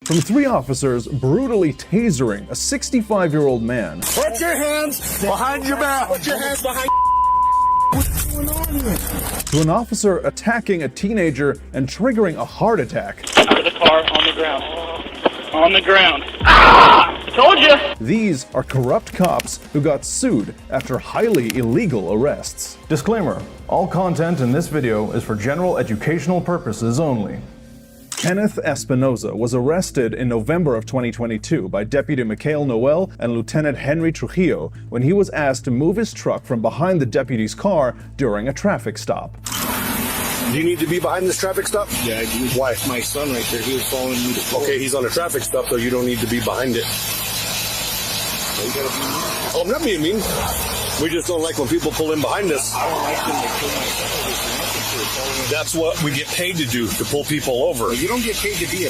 from 3 officers brutally tasering a 65-year-old man. Put your hands behind your back. Put your hands behind. What's going on here? To an officer attacking a teenager and triggering a heart attack. Out of the car, on the ground. On the ground. Ah! Told you! These are corrupt cops who got sued after highly illegal arrests. Disclaimer: all content in this video is for general educational purposes only. Kenneth Espinoza was arrested in November of 2022 by Deputy Mikhail Noel and Lieutenant Henry Trujillo when he was asked to move his truck from behind the deputy's car during a traffic stop. Do you need to be behind this traffic stop? Yeah, I do. Why? My son right there, he was following me to court. Okay, he's on a traffic stop, so you don't need to be behind it. So you gotta be mean. Oh, I'm not being mean. We just don't like when people pull in behind us. I don't like them to kill my son. That's what we get paid to do, to pull people over. You don't get paid to be a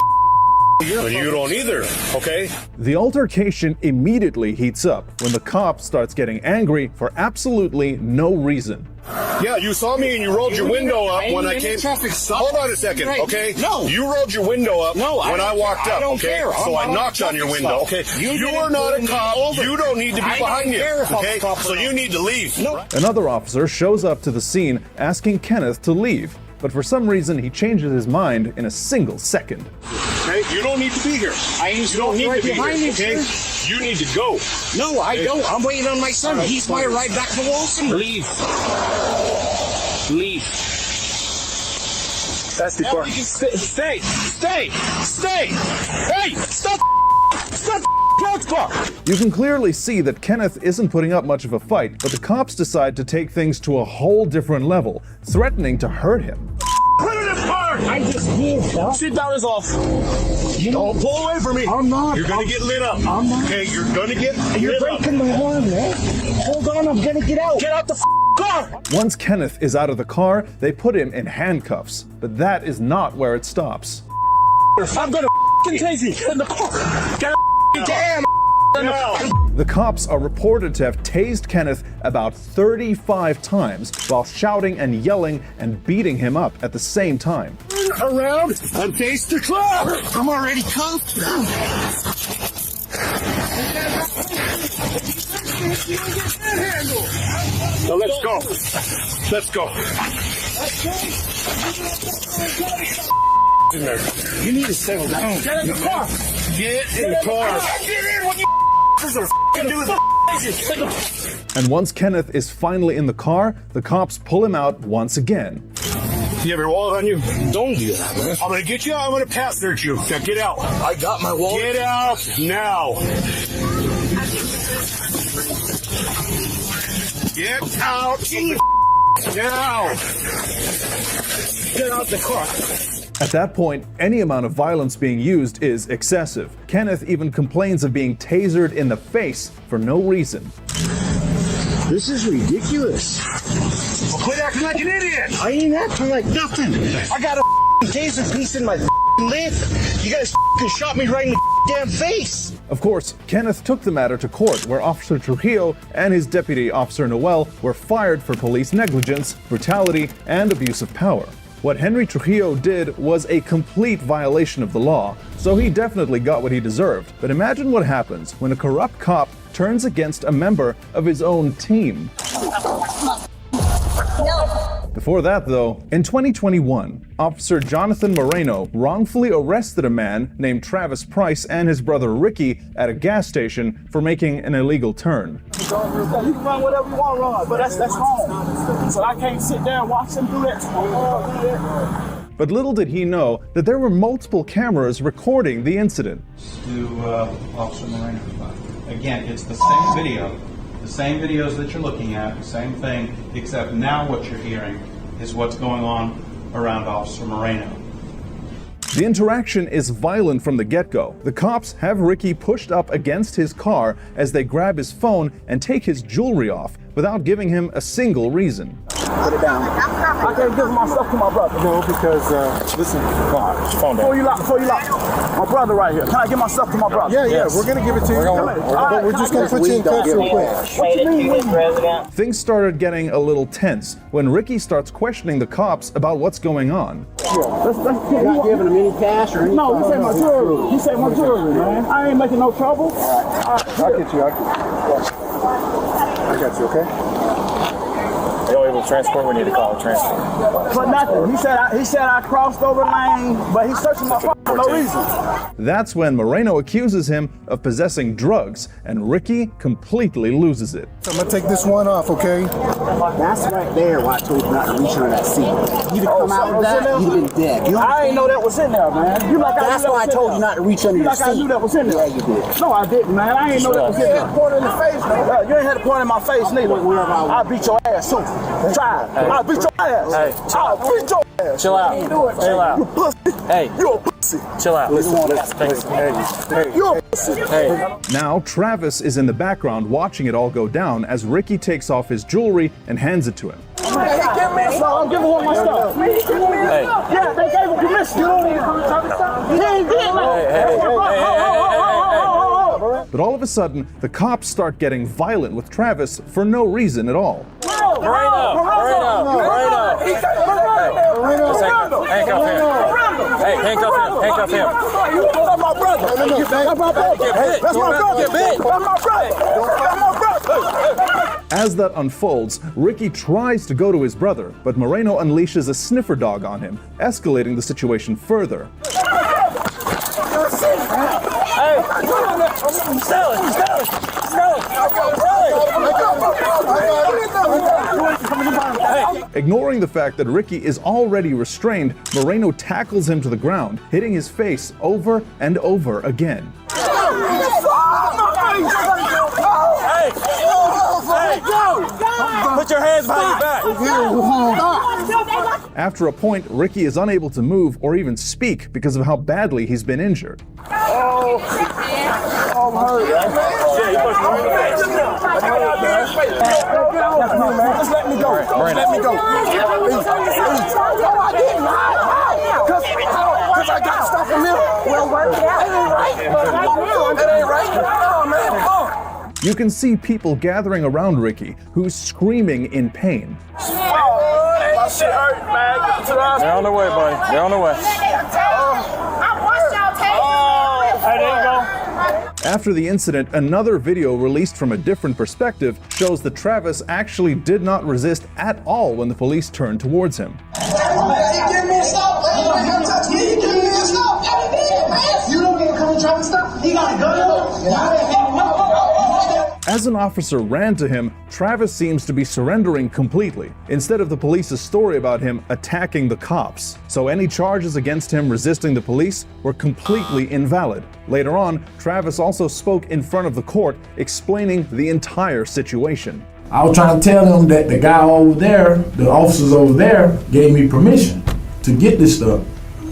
But you don't either, okay? The altercation immediately heats up when the cop starts getting angry for absolutely no reason. Yeah, you saw me and you rolled your window up when I came. Traffic stop. Hold on a second, Right. okay? No. You rolled your window up when I walked up, I don't okay? care. So I'm I not knocked on your traffic window, stop. okay? You You didn't are not pull a me cop. over. You don't need to be I behind don't me, care if I'm okay? a cop or So you not. need to leave. No. Another officer shows up to the scene asking Kenneth to leave, but for some reason he changes his mind in a single second. Okay? You don't need to be here. You don't need right to be behind here, me, okay? sir. You need to go. No, I don't. I'm waiting on my son. He's my ride back to Wilson. Leave. Leave. That's the part. Stay! Stay! Stay! Hey! Stop! Stop! Car! You can clearly see that Kenneth isn't putting up much of a fight, but the cops decide to take things to a whole different level, threatening to hurt him. Put it in park! I just did, huh? Seatbelt is off. Don't pull away from me. I'm not. You're gonna get lit up. I'm not. Okay, you're gonna get You're lit up. breaking my arm, man. Hold on, I'm gonna get out. Get out the car! Once Kenneth is out of the car, they put him in handcuffs, but that is not where it stops. I'm gonna tase you. Get in the car. Get Damn. The cops are reported to have tased Kenneth about 35 times while shouting and yelling and beating him up at the same time. around and face the car. I'm already cuffed. Now let's go. Let's go. In there. You need to settle down. Get in the car. Get in the car. Get in what you do with And once Kenneth is finally in the car, the cops pull him out once again. You have your wallet on you? Don't do that, man. I'm gonna get you. I'm gonna pat search you. Now get out. I got my wallet. Get out now. Get out now. Get out the car. At that point, any amount of violence being used is excessive. Kenneth even complains of being tasered in the face for no reason. This is ridiculous. Well, quit acting like an idiot. I ain't acting like nothing. I got a taser piece in my lip. You guys shot me right in the damn face. Of course, Kenneth took the matter to court, where Officer Trujillo and his deputy, Officer Noel, were fired for police negligence, brutality, and abuse of power. What Henry Trujillo did was a complete violation of the law, so he definitely got what he deserved. But imagine what happens when a corrupt cop turns against a member of his own team. Before that, though, in 2021, Officer Jonathan Moreno wrongfully arrested a man named Travis Price and his brother Ricky at a gas station for making an illegal turn. You can run whatever you want to run, but that's wrong. So I can't sit there and watch them do that. But little did he know that there were multiple cameras recording the incident. To Officer Moreno. Again, it's the same video, the same videos that you're looking at, the same thing, except now what you're hearing is what's going on around Officer Moreno. The interaction is violent from the get-go. The cops have Ricky pushed up against his car as they grab his phone and take his jewelry off without giving him a single reason. Put it down. I can't give my stuff to my brother. No, because, listen, calm down. Before you lock. My brother right here. Can I give my stuff to my brother? Yeah, we're going to give it to you. But we're just going to put you in cuffs real quick. What you mean? Things started getting a little tense when Ricky starts questioning the cops about what's going on. You're not giving him any cash or anything? No, he said my jewelry. He said my jewelry, man. I ain't making no trouble. I'll get you. I got you, okay? Are you able to transport? We need to call a transport. For nothing. He said I crossed over lane, but he's searching my phone for no reason. That's when Moreno accuses him of possessing drugs, and Ricky completely loses it. So I'm going to take this one off, okay? That's right there why I told you not to reach under that seat. You'd have come out with that, you'd have been dead. I ain't know that was in there, man. That's why I told you not to reach under your seat. I knew that was in there. Yeah, you did. No, I didn't, man. I ain't know that was in there. You ain't had a point in the face, man. You ain't had a point in my face, neither. I'll beat your ass soon. Try it. I'll beat your ass. Hey, I'll beat your ass. Chill out. Chill out. You pussy. Hey. You a pussy. Chill out. Listen. Hey. You a pussy. Hey. Now, Travis is in the background watching it all go down as Ricky takes off his jewelry and hands it to him. No, I'm giving him my stuff. Hey. Yeah, they gave him permission. He ain't did But all of a sudden, the cops start getting violent with Travis for no reason at all. Moreno. Handcuff him. Hey, handcuff him. That's my brother. That's my brother. That's my brother. As that unfolds, Ricky tries to go to his brother, but Moreno unleashes a sniffer dog on him, escalating the situation further. Ignoring the fact that Ricky is already restrained, Moreno tackles him to the ground, hitting his face over and over again. Put your hands behind your back. After a point, Ricky is unable to move or even speak because of how badly he's been injured. I'm hurt. Just let me go. Let me go. I didn't. Because I got stuff from him. Well, work it out. That ain't right. No, man. Come on. You can see people gathering around Ricky, who's screaming in pain. My shit hurt, man. They're on the way, buddy. They're on the way. Hey, there you go. After the incident, another video released from a different perspective shows that Travis actually did not resist at all when the police turned towards him. You don't get to come and try to stop. He got a gun. As an officer ran to him, Travis seems to be surrendering completely, instead of the police's story about him attacking the cops. So any charges against him resisting the police were completely invalid. Later on, Travis also spoke in front of the court, explaining the entire situation. I was trying to tell them that the guy over there, the officers over there, gave me permission to get this stuff.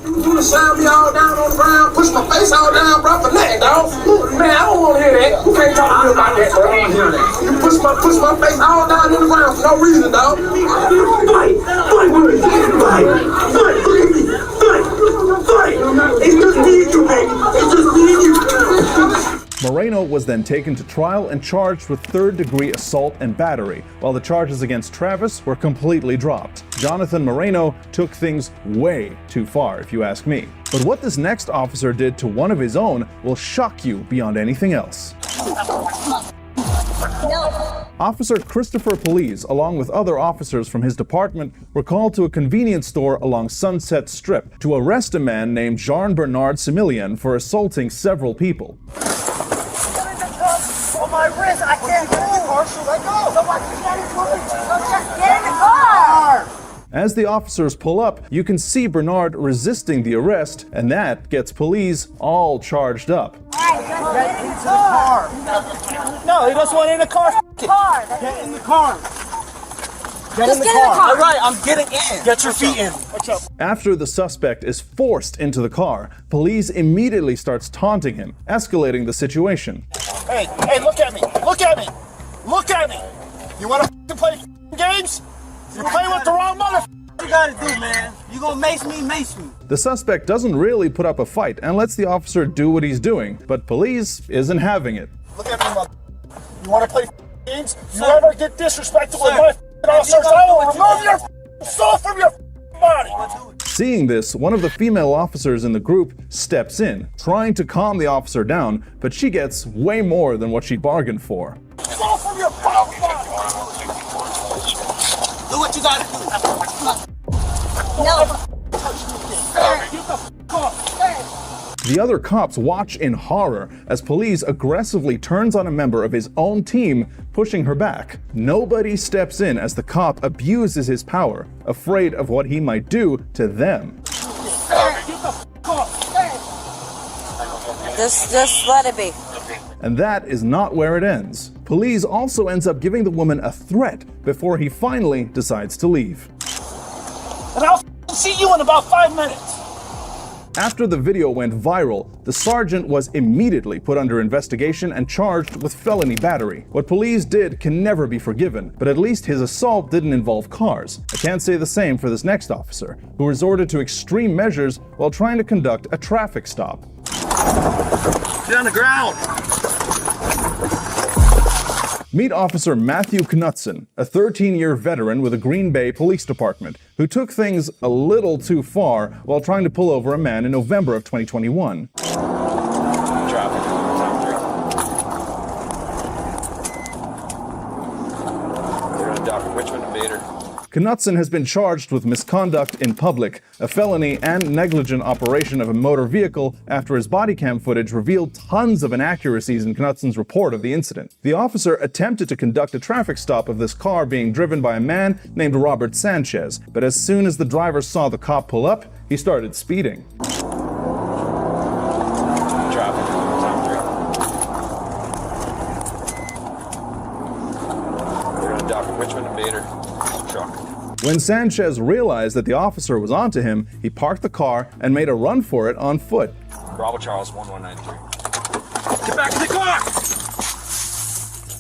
You slam me all down on the ground, push my face all down, bro, for nothing, dog. Man, I don't want to hear that. You can't talk to me about that, bro. I don't hear that. You push my face all down on the ground for no reason, dog. Fight. It's just me and you, baby. It's just me and you. Moreno was then taken to trial and charged with third-degree assault and battery, while the charges against Travis were completely dropped. Jonathan Moreno took things way too far, if you ask me. But what this next officer did to one of his own will shock you beyond anything else. Officer Christopher Police, along with other officers from his department, were called to a convenience store along Sunset Strip to arrest a man named Jean-Bernard Similian for assaulting several people. On my wrist, I can't move. Marshall, let go. Just get in the car. As the officers pull up, you can see Bernard resisting the arrest, and that gets police all charged up. Get in the car. No, he just went in the car. Get in the car. Get in the car. All right, I'm getting in. Get your feet in. After the suspect is forced into the car, police immediately starts taunting him, escalating the situation. Hey, look at me. Look at me. Look at me. You want to play games? You're playing with the wrong mother. You gotta do, man. You gonna mace me, mace me. The suspect doesn't really put up a fight and lets the officer do what he's doing, but police isn't having it. Look at me, mother. You wanna play games? You ever get disrespectful with my officers, I will remove your soul from your body. Seeing this, one of the female officers in the group steps in, trying to calm the officer down, but she gets way more than what she bargained for. Soul from your body. Do what you gotta do. No. The other cops watch in horror as police aggressively turns on a member of his own team, pushing her back. Nobody steps in as the cop abuses his power, afraid of what he might do to them. Just let it be. And that is not where it ends. Police also ends up giving the woman a threat before he finally decides to leave. And I'll see you in about 5 minutes. After the video went viral, the sergeant was immediately put under investigation and charged with felony battery. What police did can never be forgiven, but at least his assault didn't involve cars. I can't say the same for this next officer, who resorted to extreme measures while trying to conduct a traffic stop. Get on the ground. Meet Officer Matthew Knutson, a 13-year veteran with the Green Bay Police Department, who took things a little too far while trying to pull over a man in November of 2021. Knutson has been charged with misconduct in public, a felony, and negligent operation of a motor vehicle after his body cam footage revealed tons of inaccuracies in Knutson's report of the incident. The officer attempted to conduct a traffic stop of this car being driven by a man named Robert Sanchez, but as soon as the driver saw the cop pull up, he started speeding. When Sanchez realized that the officer was onto him, he parked the car and made a run for it on foot. Bravo Charles 1193. Get back in the car!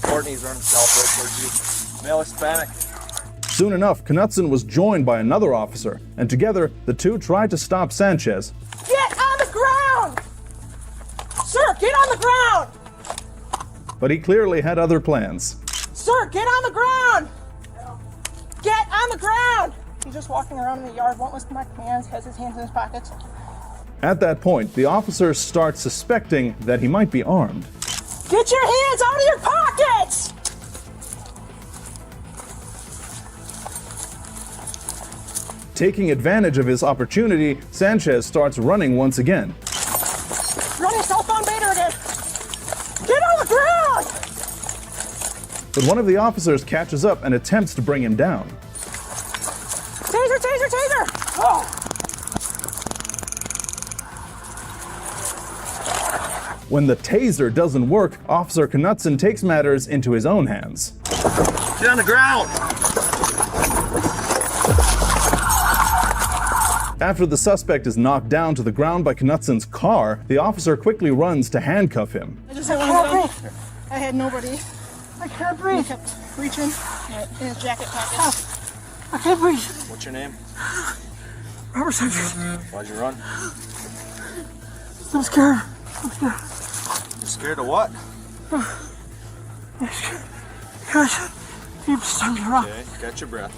Courtney's running south road towards you. Male Hispanic. Soon enough, Knutson was joined by another officer, and together the two tried to stop Sanchez. Get on the ground! Sir, get on the ground! But he clearly had other plans. Sir, get on the ground! Get on the ground! He's just walking around in the yard, won't listen to my commands, has his hands in his pockets. At that point, the officers start suspecting that he might be armed. Get your hands out of your pockets! Taking advantage of his opportunity, Sanchez starts running once again. Running cell phone beta again! Get on the ground! But one of the officers catches up and attempts to bring him down. Taser, taser, taser! Oh. When the taser doesn't work, Officer Knutson takes matters into his own hands. Get on the ground! After the suspect is knocked down to the ground by Knutson's car, the officer quickly runs to handcuff him. I just I had nobody. I can't breathe. He kept reaching in his jacket pocket. I can't breathe. What's your name? Robert Sanchez. Why'd you run? I'm scared. I'm scared. You're scared of what? Gosh, you stung me wrong. Okay, got your breath.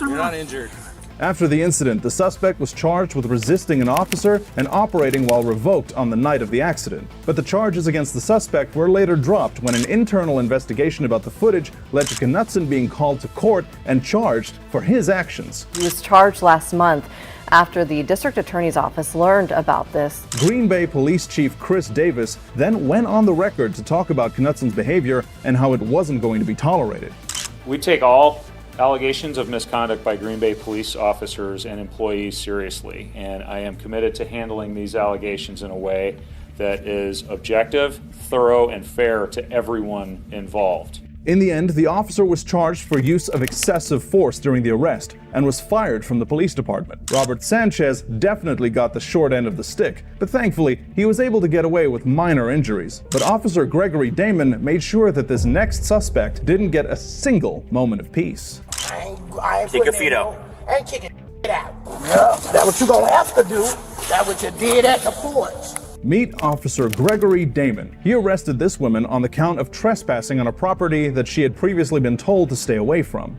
You're not injured. After the incident, the suspect was charged with resisting an officer and operating while revoked on the night of the accident. But the charges against the suspect were later dropped when an internal investigation about the footage led to Knutson being called to court and charged for his actions. He was charged last month after the district attorney's office learned about this. Green Bay Police Chief Chris Davis then went on the record to talk about Knutson's behavior and how it wasn't going to be tolerated. We take all allegations of misconduct by Green Bay police officers and employees seriously, and I am committed to handling these allegations in a way that is objective, thorough, and fair to everyone involved. In the end, the officer was charged for use of excessive force during the arrest and was fired from the police department. Robert Sanchez definitely got the short end of the stick, but thankfully, he was able to get away with minor injuries. But Officer Gregory Damon made sure that this next suspect didn't get a single moment of peace. I ain't Kick your putting feet in out. no- I ain't kicking out. Yeah, that's what you gonna have to do. That's what you did at the porch. Meet Officer Gregory Damon. He arrested this woman on the count of trespassing on a property that she had previously been told to stay away from.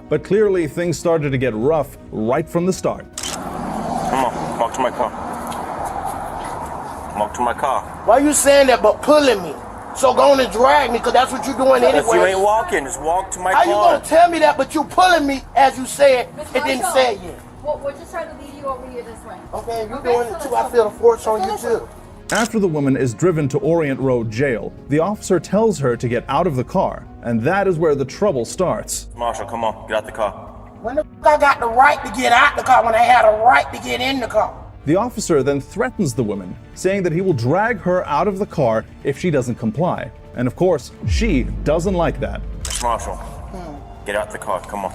But clearly things started to get rough right from the start. Come on, walk to my car. Walk to my car. Why you saying that but pulling me? So go on and drag me, because that's what you're doing anyway. If you ain't walking, just walk to my How car. you gonna tell me that, but you pulling me as you said, it didn't say it yet. Well, we're just trying to lead you over here this way. Okay, you're doing it too. I feel the force on you too. After the woman is driven to Orient Road Jail, the officer tells her to get out of the car, and that is where the trouble starts. Marshall, come on, get out the car. When the I got the right to get out the car, when I had a right to get in the car. The officer then threatens the woman, saying that he will drag her out of the car if she doesn't comply. And of course, she doesn't like that. Miss Marshall, get out the car, come on.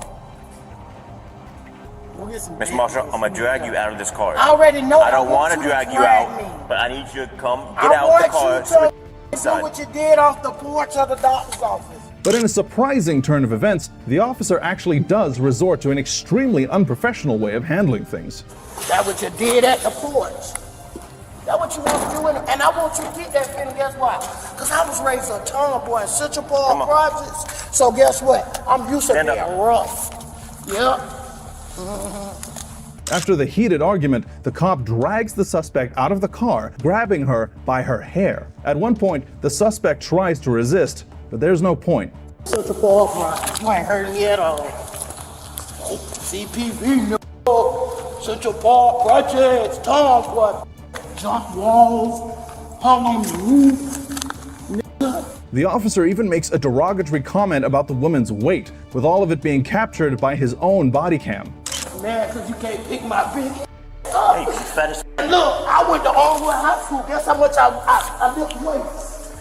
Miss Marshall, I'm gonna drag you out of this car. I already know. I don't want to drag you out, but I need you to come get out the car. I want you to do what you did off the porch of the doctor's office. But in a surprising turn of events, the officer actually does resort to an extremely unprofessional way of handling things. That's what you did at the porch. That's what you want to do, and I want you to get that feeling. Guess why? Because I was raised a tomboy in Central Park Projects. So guess what? I'm used to being rough. Yep. After the heated argument, the cop drags the suspect out of the car, grabbing her by her hair. At one point, the suspect tries to resist, but there's no point. Central Park Projects. You ain't hurting me at all. CPV, no. Central Park Projects, tomboy. Jump walls, hung on the roof. The officer even makes a derogatory comment about the woman's weight, with all of it being captured by his own body cam. Man, because you can't pick my big up. Hey, fat. Look, I went to Owensby High School. Guess how much I lift weights?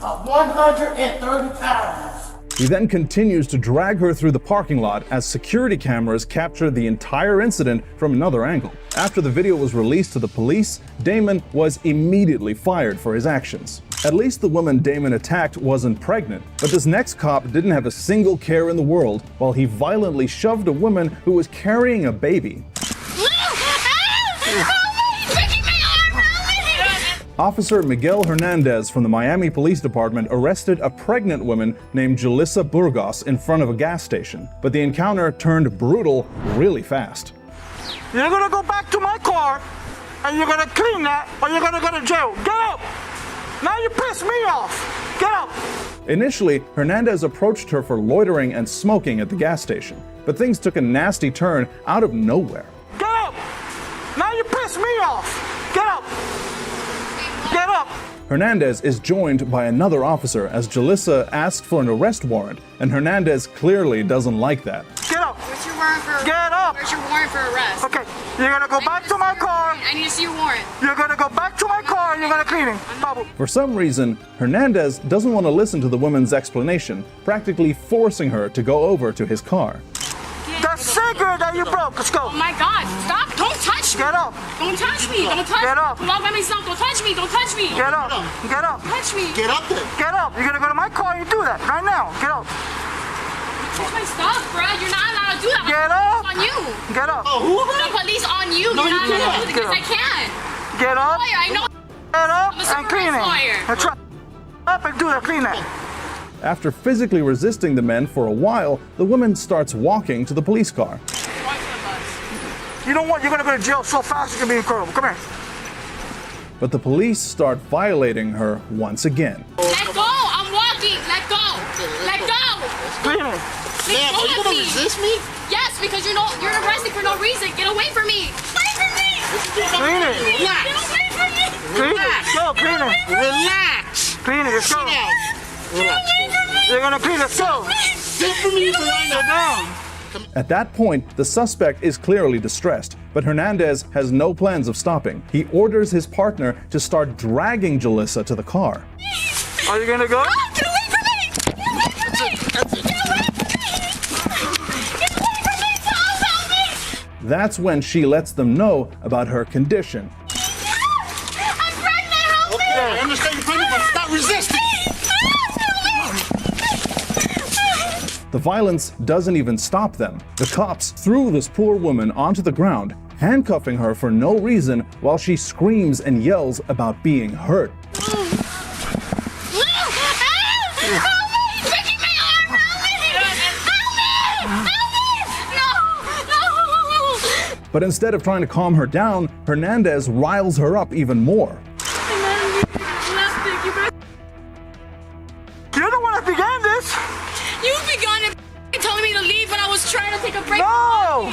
130 pounds. He then continues to drag her through the parking lot as security cameras capture the entire incident from another angle. After the video was released to the police, Damon was immediately fired for his actions. At least the woman Damon attacked wasn't pregnant, but this next cop didn't have a single care in the world while he violently shoved a woman who was carrying a baby. Officer Miguel Hernandez from the Miami Police Department arrested a pregnant woman named Julissa Burgos in front of a gas station, but the encounter turned brutal really fast. You're gonna go back to my car, and you're gonna clean that, or you're gonna go to jail. Get up! Now you piss me off! Get up! Initially, Hernandez approached her for loitering and smoking at the gas station, but things took a nasty turn out of nowhere. Get up! Now you piss me off! Get up! Get up! Hernandez is joined by another officer as Julissa asks for an arrest warrant, and Hernandez clearly doesn't like that. Get up! Where's your warrant for arrest? Get up! Where's your warrant for arrest? Okay, you're gonna go back to my car. I need to see your warrant. You're gonna go back to my car and you're gonna clean it. Bubble. For some reason, Hernandez doesn't want to listen to the woman's explanation, practically forcing her to go over to his car. The cigarette that you broke, let's go. Oh my God, stop, don't touch me. Get up. Don't touch me, don't touch me. Get up. Love by myself, don't touch me, don't touch me. Get up, get up. Touch me. Get up there. Get up. You're gonna go to my car and you do that right now. Get up. Touch my stuff, bro. You're not allowed to do that. Get up. On you. Get up. The police on you. No, You're not you allowed to do can't. this. I can. Get up. Lawyer, I know. Get up I'm a and clean it. lawyer. And try up and do that, clean that. After physically resisting the men for a while, the woman starts walking to the police car. You know what? You're gonna go to jail so fast you're gonna be incredible. Come here. But the police start violating her once again. Let go. I'm walking. Let go. Let go. Clean it. Ma'am, are you gonna resist me? Yes, because you're arrested for no reason. Get away from me. Away from me. Clean it. Relax. Get away from me. Clean it. Go, clean it. Relax. Clean it. Let's go. Relax. You're gonna clean it. Go. Sit for me so I know down. At that point, the suspect is clearly distressed, but Hernandez has no plans of stopping. He orders his partner to start dragging Julissa to the car. Are you gonna go? Get away from me. Get away from me. Get away from me. Get away from me. Help me. That's when she lets them know about her condition. I'm pregnant, help me! Okay, I understand you're pregnant, but stop resisting! The violence doesn't even stop them. The cops threw this poor woman onto the ground, handcuffing her for no reason while she screams and yells about being hurt. But instead of trying to calm her down, Hernandez riles her up even more. You're the one that began this! You began it telling me to leave when I was trying to take a break. No!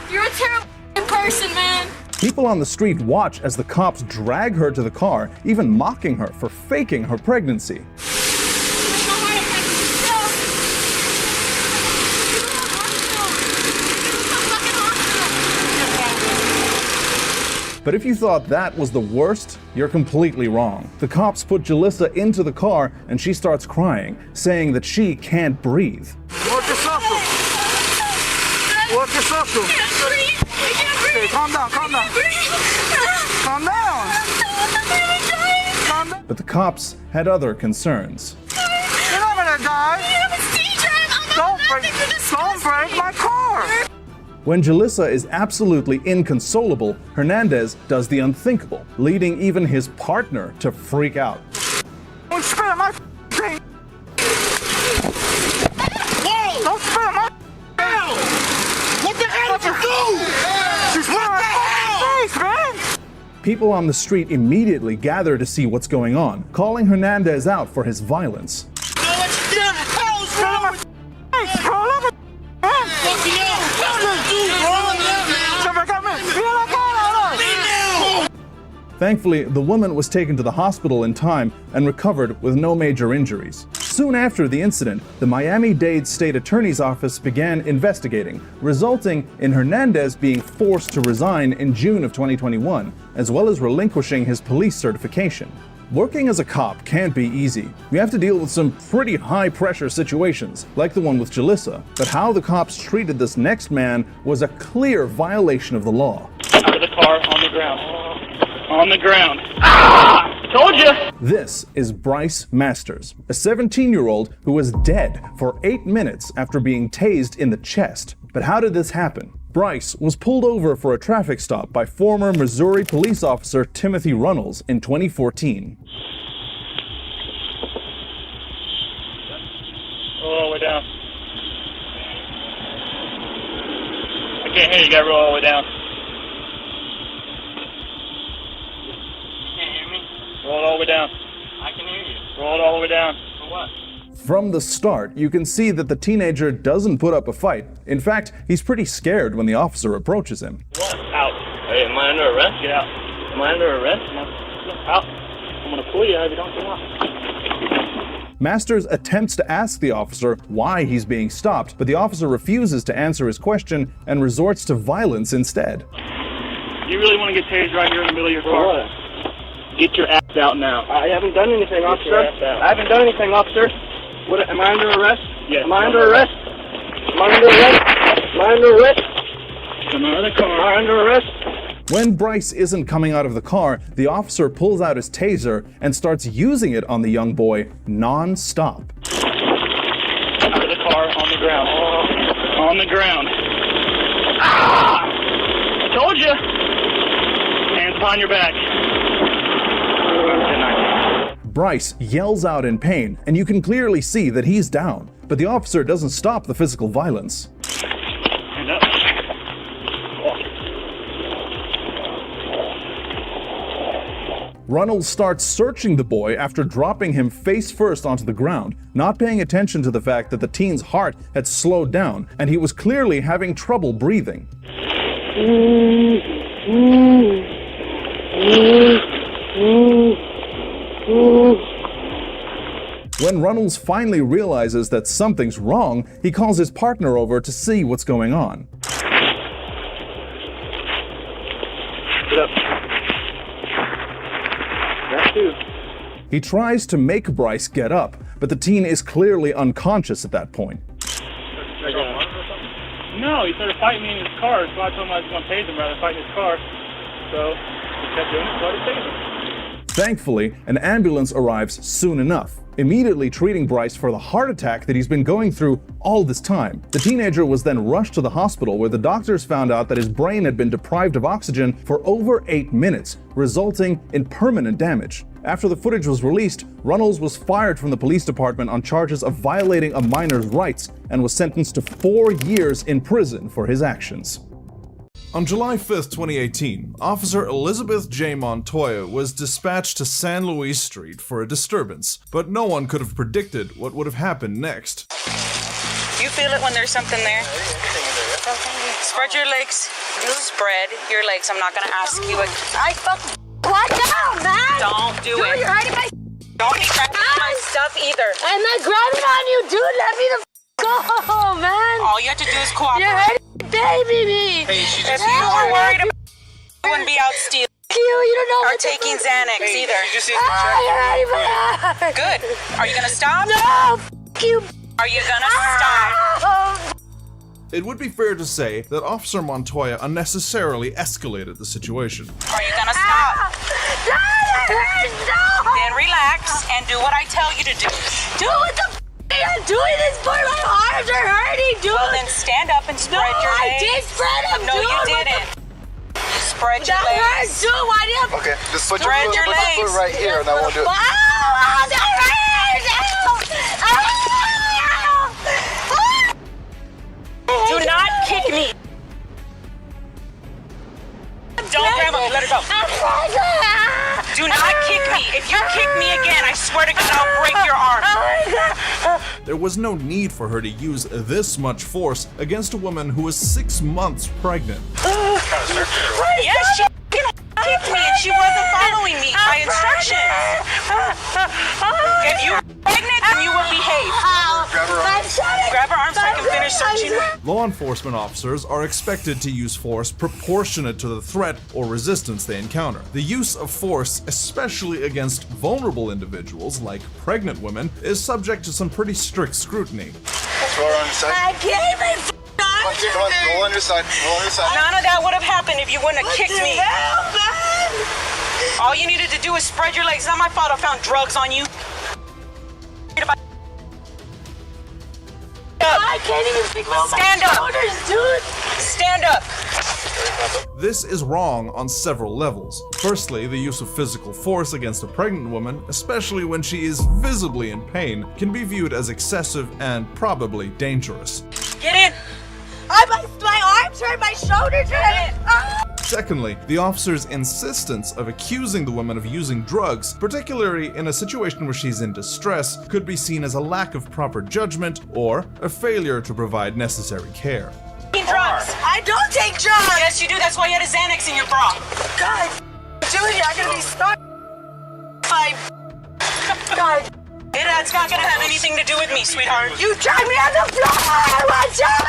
You're a terrible person, man. People on the street watch as the cops drag her to the car, even mocking her for faking her pregnancy. But if you thought that was the worst, you're completely wrong. The cops put Jalissa into the car and she starts crying, saying that she can't breathe. Work yourself through. Work yourself through. Okay, calm down, calm down. Calm down. Calm down. But the cops had other concerns. You're not gonna die. Don't break my car. When Jalissa is absolutely inconsolable, Hernandez does the unthinkable, leading even his partner to freak out. Don't spit on my thing. Whoa! Don't spit on my thing. What the hell did you do? She's putting my face, man. People on the street immediately gather to see what's going on, calling Hernandez out for his violence. Thankfully, the woman was taken to the hospital in time and recovered with no major injuries. Soon after the incident, the Miami-Dade State Attorney's Office began investigating, resulting in Hernandez being forced to resign in June of 2021, as well as relinquishing his police certification. Working as a cop can't be easy. You have to deal with some pretty high-pressure situations, like the one with Jalissa, but how the cops treated this next man was a clear violation of the law. Out of the car, on the ground. On the ground. Ah! Told you! This is Bryce Masters, a 17-year-old who was dead for 8 minutes after being tased in the chest. But how did this happen? Bryce was pulled over for a traffic stop by former Missouri police officer Timothy Runnels in 2014. Roll all the way down. I can't hear you, gotta roll all the way down. Roll it all the way down. I can hear you. Roll it all the way down. For what? From the start, you can see that the teenager doesn't put up a fight. In fact, he's pretty scared when the officer approaches him. Out. Hey, am I under arrest? Get out. Am I under arrest? Out. I'm gonna pull you if you don't get out. Masters attempts to ask the officer why he's being stopped, but the officer refuses to answer his question and resorts to violence instead. You really want to get tased right here in the middle of your car? What? Get your ass out now. I haven't done anything, officer. I haven't done anything, officer. What, am I under arrest? Yes. Am I under arrest? Am I under arrest? Am I under arrest? Come out of the car. Am I under arrest? When Bryce isn't coming out of the car, the officer pulls out his taser and starts using it on the young boy non-stop. Out of the car, on the ground. On the ground. Ah! I told you. Hands behind your back. Bryce yells out in pain, and you can clearly see that he's down, but the officer doesn't stop the physical violence. Hand up. Runnels starts searching the boy after dropping him face first onto the ground, not paying attention to the fact that the teen's heart had slowed down, and he was clearly having trouble breathing. When Runnels finally realizes that something's wrong, he calls his partner over to see what's going on. Get up. That too. He tries to make Bryce get up, but the teen is clearly unconscious at that point. No, he started fighting me in his car, so I told him I was going to tase him rather than fight in his car. So he kept doing it, so I had to tase him. Thankfully, an ambulance arrives soon enough, immediately treating Bryce for the heart attack that he's been going through all this time. The teenager was then rushed to the hospital where the doctors found out that his brain had been deprived of oxygen for over 8 minutes, resulting in permanent damage. After the footage was released, Runnels was fired from the police department on charges of violating a minor's rights and was sentenced to 4 years in prison for his actions. On July 5th, 2018, Officer Elizabeth J. Montoya was dispatched to San Luis Street for a disturbance, but no one could have predicted what would have happened next. You feel it when there's something there? Spread your legs. Spread your legs. I'm not gonna ask you. I fucking what down, man? Don't do it. Dude, you're hurting my. Don't be grabbing my stuff either. I'm not grabbing on you, dude. Let me the go, man. All you have to do is cooperate. You're hurting baby me. Hey, if you were worried about you wouldn't be out stealing. You don't know or taking Xanax either. She just needs to check. Good. Are you gonna stop? No, you. Are you gonna stop? It would be fair to say that Officer Montoya unnecessarily escalated the situation. Are you gonna stop? No. Then relax and do what I tell you to do. Do what the I'm doing this for my arms are hurting, dude. Well, then stand up and spread your legs. I did spread them, no, dude. You didn't. Spread your that legs. Hurts, dude. Why do you have... Okay, just put spread your legs. foot right here, and I won't do it. Ow, that hurts. Do not kick me. Don't grab him. Let it go. Do not kick me. If you kick me again, I swear to God, I'll break your arm. There was no need for her to use this much force against a woman who was 6 months pregnant. Yes, she kicked me and she wasn't following me. My instructions. If you're pregnant, then you will behave. Grab her arms so I can finish searching her. Law enforcement officers are expected to use force proportionate to the threat or resistance they encounter. The use of force, especially against vulnerable individuals like pregnant women, is subject to some pretty strict scrutiny. Throw her on your side. I gave it. Come on, roll on your side. Roll on your side. None of that would have happened if you wouldn't have kicked me. All you needed to do is spread your legs. It's not my fault I found drugs on you. I can't even pick my shoulders, dude. Stand up. This is wrong on several levels. Firstly, the use of physical force against a pregnant woman, especially when she is visibly in pain, can be viewed as excessive and probably dangerous. Get in. My arms hurt, my shoulders hurt. Secondly, the officer's insistence of accusing the woman of using drugs, particularly in a situation where she's in distress, could be seen as a lack of proper judgment or a failure to provide necessary care. Drugs. I don't take drugs. Yes, you do. That's why you had a Xanax in your bra. God, Julia, I'm gonna be stuck. God. That's not gonna have anything to do with me, sweetheart. You drive me on the floor. Watch out.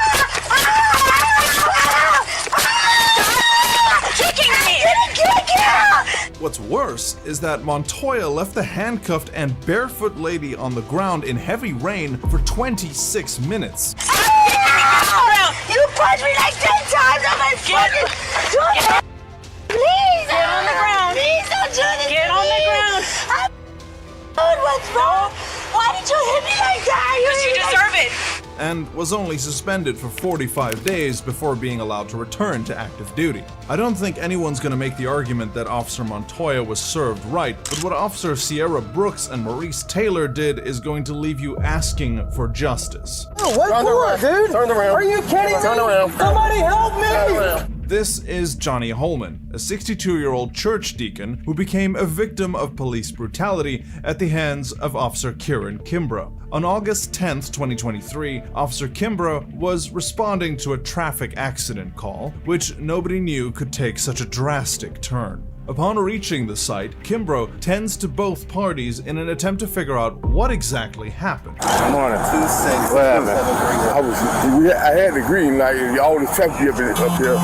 Kicking me. What's worse is that Montoya left the handcuffed and barefoot lady on the ground in heavy rain for 26 minutes. You punched me like 10 times on my fucking... Please! Get on the ground! Please don't do this! Get on the ground! What's wrong? Why did you hit me like that? Because you deserve it! And was only suspended for 45 days before being allowed to return to active duty. I don't think anyone's gonna make the argument that Officer Montoya was served right, but what Officer Sierra Brooks and Maurice Taylor did is going to leave you asking for justice. Oh, what for, dude? Turn around. Are you kidding me? Turn around. Somebody help me! This is Johnny Holman, a 62-year-old church deacon who became a victim of police brutality at the hands of Officer Kieran Kimbrough. On August 10th, 2023, Officer Kimbrough was responding to a traffic accident call, which nobody knew could take such a drastic turn. Upon reaching the site, Kimbrough tends to both parties in an attempt to figure out what exactly happened. Good morning. What happened? I had the green light and all the traffic up here.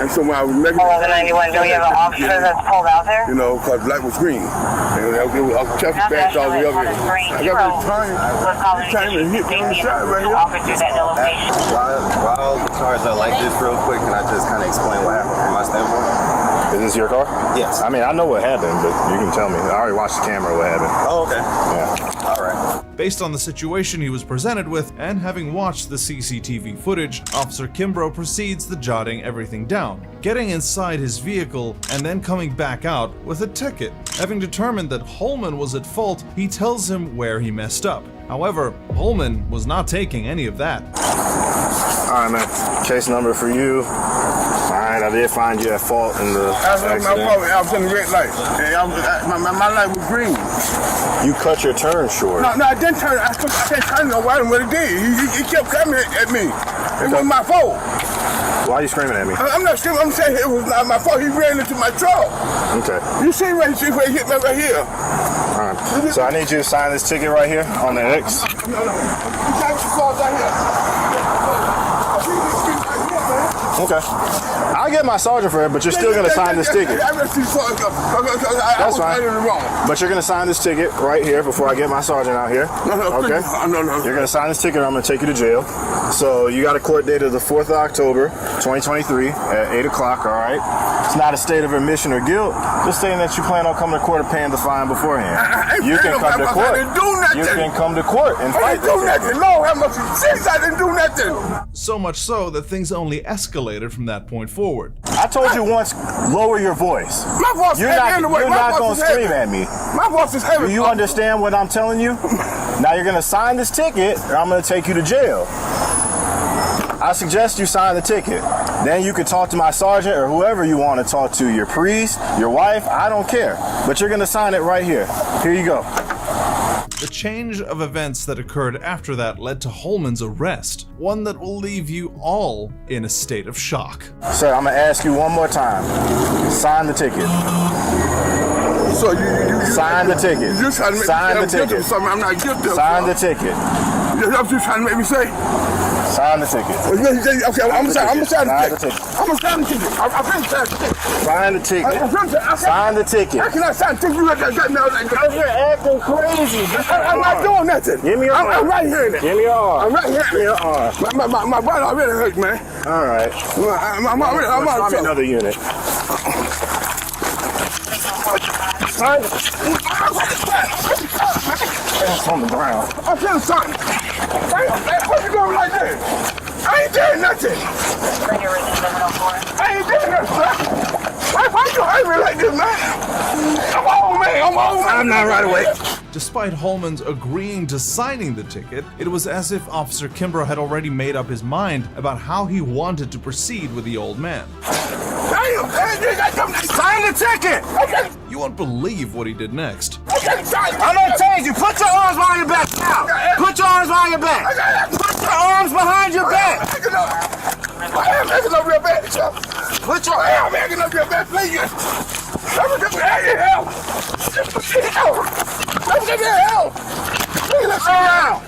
And so when I was making... Oh, the 91, do we have an officer that's pulled out there? You know, because the light was green. And it was traffic backed all the way up here. I got this time to hit me on the side right here. While the cars are like this real quick, can I just kind of explain what happened from my standpoint? Is this your car? Yes. I mean, I know what happened, but you can tell me. I already watched the camera what happened. Oh, okay. Yeah. All right. Based on the situation he was presented with, and having watched the CCTV footage, Officer Kimbrough proceeds to jotting everything down, getting inside his vehicle, and then coming back out with a ticket. Having determined that Holman was at fault, he tells him where he messed up. However, Holman was not taking any of that. All right, man. Case number for you. Alright, I did find you at fault in the accident. I was in the red light. My light was green. You cut your turn short. No, I didn't turn. I can't turn no white, what it did. He kept coming at me. It wasn't my fault. Why are you screaming at me? I'm not screaming. I'm saying it was not my fault. He ran into my truck. Okay. You see where he hit me right here. Alright. So I need you to sign this ticket right here on the X. No. You can't call right here. Okay. I'll get my sergeant for it, but you're still going to sign this ticket. That's fine. But you're going to sign this ticket right here before I get my sergeant out here. Okay? No. You're going to sign this ticket, or I'm going to take you to jail. So you got a court date of the 4th of October, 2023 at 8 o'clock, all right? It's not a state of admission or guilt. Just saying that you plan on coming to court and paying the fine beforehand. You can come to court. You can come to court and fight. I didn't do nothing. Lord have mercy. I didn't do nothing. So much so that things only escalated from that point forward. I told you once, lower your voice. My voice is heavy anyway. You're not going to scream at me. My voice is heavy. Do you understand what I'm telling you? Now you're going to sign this ticket, or I'm going to take you to jail. I suggest you sign the ticket. Then you can talk to my sergeant or whoever you want to talk to, your priest, your wife, I don't care. But you're going to sign it right here. Here you go. The change of events that occurred after that led to Holman's arrest, one that will leave you all in a state of shock. Sir, I'm going to ask you one more time. Sign the ticket. So you sign the ticket. You trying to make sign me the ticket. I'm not guilty of sign the ticket. That's what you trying to make me say? Sign the ticket. Okay, I'm gonna sign the ticket. I'm gonna sign the ticket. I'm gonna sign the ticket. Sign the ticket. Sign the ticket. How can I sign the ticket? You because you're acting crazy. I'm not doing nothing. Give me your arm. I'm right here. Give me your arm. I'm right here. Give me your arm. My body already hurts, man. All right. I'm already. Another unit. Sign it. It's on the ground. I'm feeling something. What you doing like this? I ain't doing nothing. I ain't doing nothing. Why you hurt me like this, man? I'm old, man. I'm not right away. Despite Holman's agreeing to signing the ticket, it was as if Officer Kimbrough had already made up his mind about how he wanted to proceed with the old man. Sign the ticket! Okay. You won't believe what he did next. Okay, I'm gonna change you. Put your arms behind your back now. Put your arms behind your back. Put your arms behind your back. I am making up your back. Put your arms making up your back, please. Let me get your help. Let me get your help. Please, let's go around.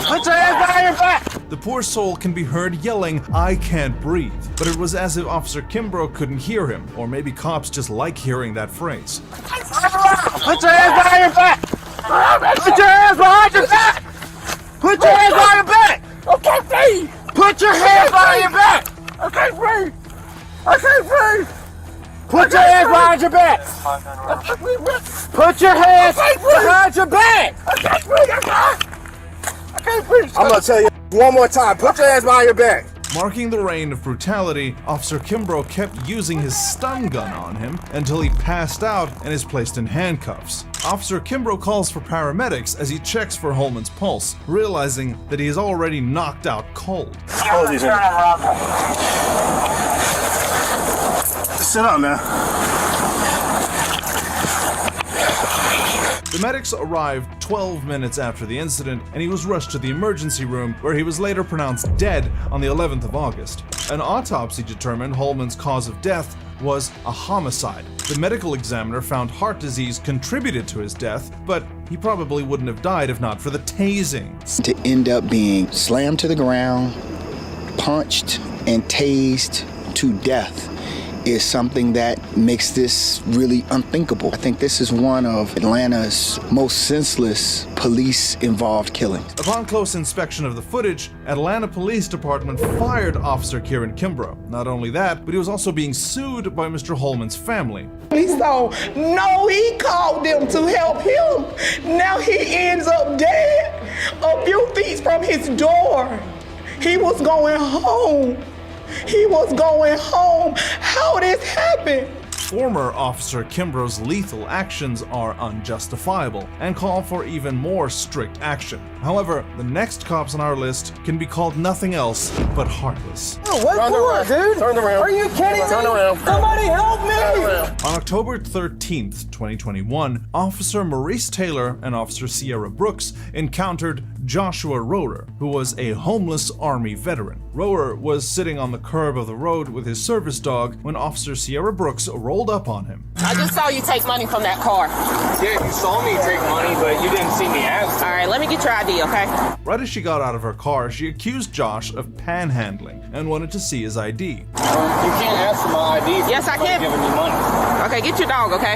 Put your hands behind your back. The poor soul can be heard yelling, "I can't breathe," but it was as if Officer Kimbrough couldn't hear him, or maybe cops just like hearing that phrase. Put your hands behind your back. Put your hands behind your back. Put your hands behind your back. I can't breathe. Put your hands behind your back. I can't breathe. I can't breathe. Put your hands behind your back. Put your hands behind your back. I can't breathe. I can't breathe. I'm gonna tell you one more time. Put your hands behind your back. Marking the reign of brutality, Officer Kimbrough kept using his stun gun on him until he passed out and is placed in handcuffs. Officer Kimbrough calls for paramedics as he checks for Holman's pulse, realizing that he is already knocked out cold. Sit up, man. The medics arrived 12 minutes after the incident, and he was rushed to the emergency room, where he was later pronounced dead on the 11th of August. An autopsy determined Holman's cause of death was a homicide. The medical examiner found heart disease contributed to his death, but he probably wouldn't have died if not for the tasing. To end up being slammed to the ground, punched, and tased to death is something that makes this really unthinkable. I think this is one of Atlanta's most senseless police-involved killings. Upon close inspection of the footage, Atlanta Police Department fired Officer Kieran Kimbrough. Not only that, but he was also being sued by Mr. Holman's family. Police don't know he called them to help him. Now he ends up dead a few feet from his door. He was going home. He was going home. How this happened? Former Officer Kimbrough's lethal actions are unjustifiable and call for even more strict action. However, the next cops on our list can be called nothing else but heartless. Oh, what for, dude? Turn around. Are you kidding me? Turn around. Somebody help me! On October 13th, 2021, Officer Maurice Taylor and Officer Sierra Brooks encountered Joshua Rohrer, who was a homeless Army veteran. Rohrer was sitting on the curb of the road with his service dog when Officer Sierra Brooks rolled up on him. I just saw you take money from that car. Yeah, you saw me take money, but you didn't see me ask. All right, let me get your ID, okay? Right as she got out of her car, she accused Josh of panhandling and wanted to see his ID. You can't ask for my ID if Yes, I can. giving me money. Okay, get your dog, okay?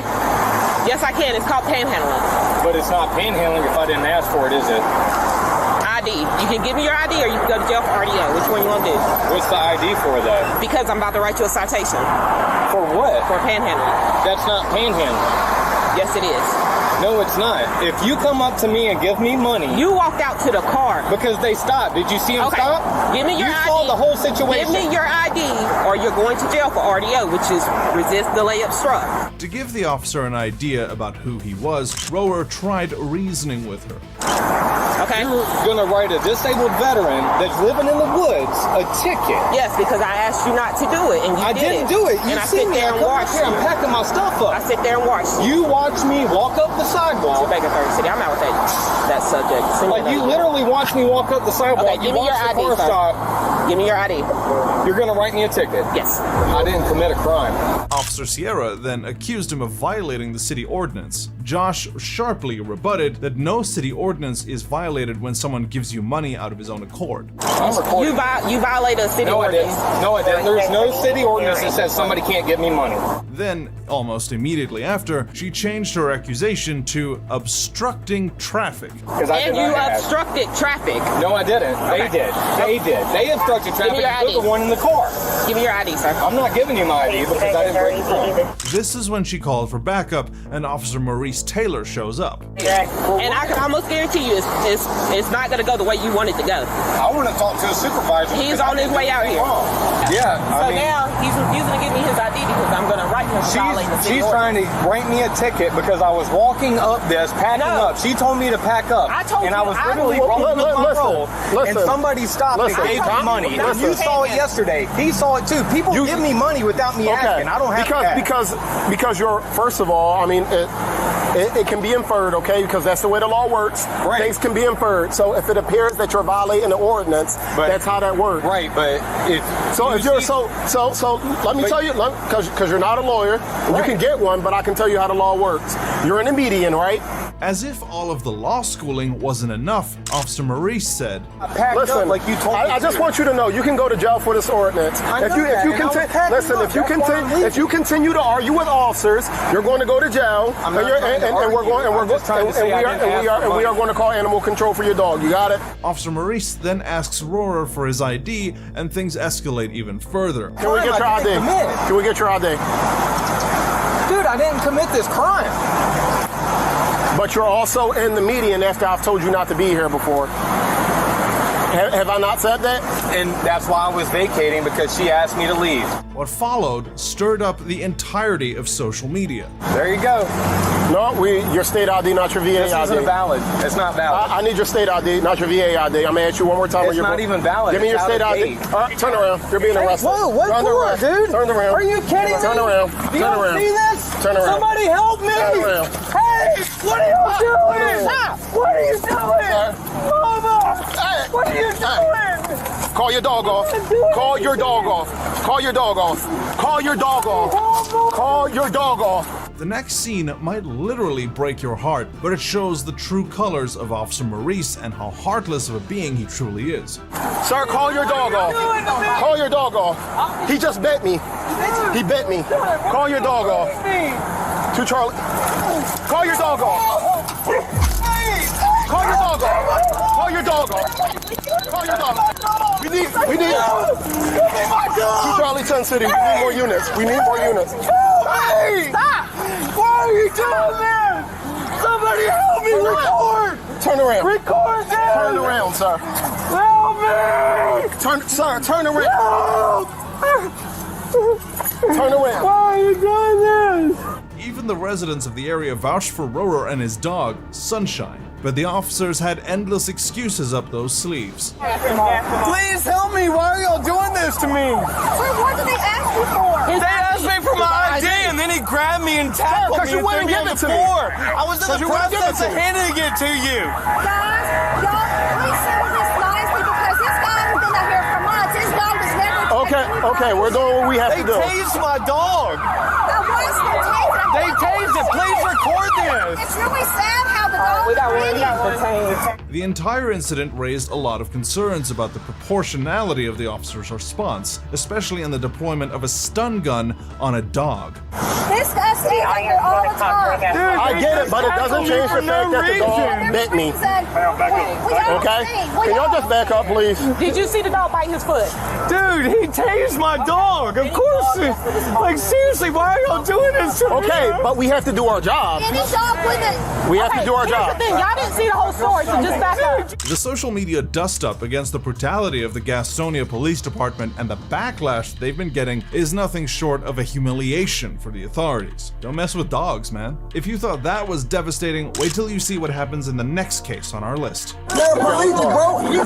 Yes, I can. It's called panhandling. But it's not panhandling if I didn't ask for it, is it? ID. You can give me your ID or you can go to jail for RDO. Which one you want to do? What's the ID for that? Because I'm about to write you a citation. For what? For panhandling. That's not panhandling. Yes, it is. No, it's not. If you come up to me and give me money... You walked out to the car. Because they stopped. Did you see them stop? Give me your ID. You saw the whole situation. Give me your ID or you're going to jail for RDO, which is resist, delay, obstruct. To give the officer an idea about who he was, Rohrer tried reasoning with her. Okay. You're gonna write a disabled veteran that's living in the woods a ticket. Yes, because I asked you not to do it, and you I did didn't do it. You and I see sit me. there and watch you. I'm packing my stuff up. I sit there and watch you. Watch me walk up the sidewalk. Back in Third City, I'm out with that subject. Like you literally watch me walk up the sidewalk. Okay, give me your ID, sir. Give me your ID. You're gonna write me a ticket. Yes. I didn't commit a crime. Officer Sierra then accused him of violating the city ordinance. Josh sharply rebutted that no city ordinance is violated when someone gives you money out of his own accord. You violated a city ordinance. No, I didn't. There's no city ordinance that says somebody can't give me money. Then, almost immediately after, she changed her accusation to obstructing traffic. And you obstructed traffic. No, I didn't. They did. They did. They obstructed traffic. You're the one in the car. Give me your ID, sir. I'm not giving you my ID because I didn't break the law. This is when she called for backup, and Officer Maurice Taylor shows up. And I can almost guarantee you it's not going to go the way you want it to go. I want to talk to a supervisor. He's on his way out here. Yeah. So now he's refusing to give me his ID because I'm going to write him violating the city She's trying to write me a ticket because I was walking up this, packing up. She told me to pack up. I told and you I was literally rolling up my roll. And somebody stopped and gave me money. You saw it yesterday. He saw it too. People give me money without me asking. I don't have to ask. Because you're, first of all, I mean, it can be inferred, okay? Because that's the way the law works. Right. Things can be inferred. So if it appears that you're violating the ordinance, that's how that works. Right, but let me tell you, because you're not a lawyer, you can get one, but I can tell you how the law works. You're in a median, right? As if all of the law schooling wasn't enough, Officer Maurice said, Listen, like you told me I just want you to know you can go to jail for this ordinance. If you continue to argue with officers, you're going to go to jail, and we are going to call animal control for your dog. You got it? Officer Maurice then asks Rohrer for his ID, and things escalate even further. Can we get your ID? Can we get your ID? Dude, I didn't commit this crime. But you're also in the median after I've told you not to be here before. Have I not said that? And that's why I was vacating, because she asked me to leave. What followed stirred up the entirety of social media. There you go. No, your state ID, not your VA ID. This isn't valid. It's not valid. I need your state ID, not your VA ID. I'm going to ask you one more time. It's not even valid. Give me your state ID. All right, turn around. You're being arrested. Whoa, what for, dude? Turn around. Are you kidding me? Turn around. Do you see this? Turn around. Somebody help me! Turn around. Hey, what are you doing? What are you doing? Mama! What are you doing? Call your dog off. Call your dog off. Call your dog off. Call your dog off. Call your dog off. The next scene might literally break your heart, but it shows the true colors of Officer Maurice and how heartless of a being he truly is. Sir, call your dog off. Call your dog off. He just bit me. He bit me. Call your dog off. To Charlie. Call your dog off. Call your dog off. Call your dog off. Call your dog off. We need. To Charlie 10 City. We need more units. We need more units. Hey! Stop! Why are you doing this? Somebody help me! Record! Turn around. Record this! Turn around, sir. Help me! Turn around. Turn around. Why are you doing this? Even the residents of the area vouched for Rorer and his dog, Sunshine, but the officers had endless excuses up those sleeves. Please help me! Why are y'all doing this to me? Sir, what did they ask you for? They asked me for my ID and then he grabbed me and tackled me and threw me on the floor. I was in the process of handing it to you. Guys, y'all, please settle this nicely because this guy has been out here for months. His dog was never Okay, we're doing what we have to do. They tased my dog. Why is there tasing? They tased it. Please record this. It's really sad how the dog was treated. The entire incident raised a lot of concerns about the proportionality of the officer's response, especially in the deployment of a stun gun on a dog. This guy stays out here all the time. Dude, I get it, but it doesn't change the fact that the dog bit me. Okay? Can y'all just back up, please? Did you see the dog bite his foot? Dude, he tased my dog. Of course. Like, seriously, why are y'all doing this to me? Okay, but we have to do our job. Any dog with it. We have to do our job. Y'all didn't see the whole story, so just back up. The social media dust-up against the brutality of the Gastonia Police Department and the backlash they've been getting is nothing short of a humiliation for the authorities. Don't mess with dogs, man. If you thought that was devastating, wait till you see what happens in the next case on our list. Bro. I'm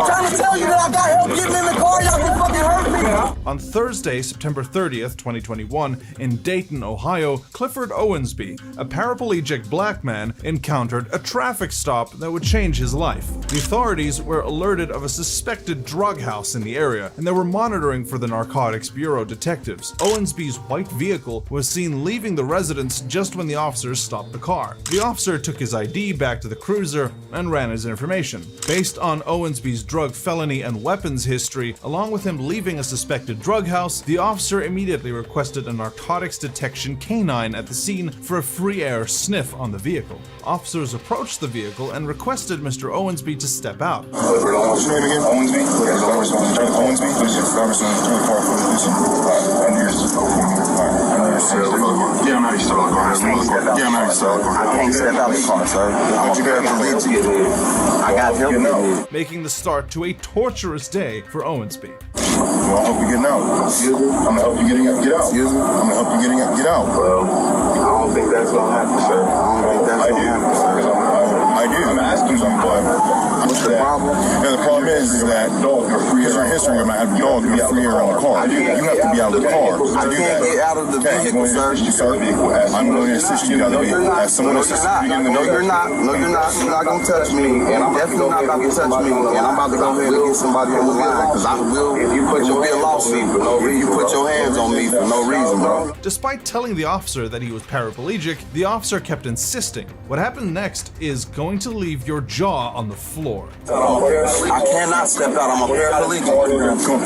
trying to tell you that I got help getting in the car. Y'all can fucking hurt me. On Thursday, September 30th, 2021, in Dayton, Ohio, Clifford Owensby, a paraplegic black man, encountered a traffic stop that would change his life. The authorities were alerted of a suspected drug house in the area, and they were monitoring for the Narcotics Bureau detectives. Owensby's white vehicle was seen leaving the residence just when the officers stopped the car. The officer took his ID back to the cruiser and ran his information. Based on Owensby's drug felony and weapons history, along with him leaving a suspected drug house, the officer immediately requested a narcotics detection canine at the scene for a free air sniff on the vehicle. Officers approached the vehicle and requested Mr. Owensby to step out. Clifford, what's your name again? Owensby? Owensby? Yeah, I'm out of your car. Yeah, I'm out of your car. I can't step out of the car, sir. What you got to do? I got help. Making the start to a torturous day for Owensby. Well, I hope you're getting out. I'm gonna help you get out. I'm gonna help you get out. Well, I don't think that's gonna happen, sir. I do. I'm asking you, but what's the problem? Yeah, the problem is that because our history of having dogs, you're free air on the car. You have to be out of the car to do that. I can't get out of the vehicle, sir. I'm going to assist you out of the vehicle. As someone assisted you in the vehicle. No, you're not. No, you're not. You're not going to touch me, and I'm definitely not about to touch me. And I'm about to go ahead and get somebody on the line because I will. If you put your hands on me for no reason, bro. Despite telling the officer that he was paraplegic, the officer kept insisting. What happened next is going to leave your jaw on the floor. I cannot step out. I'm a paraplegic.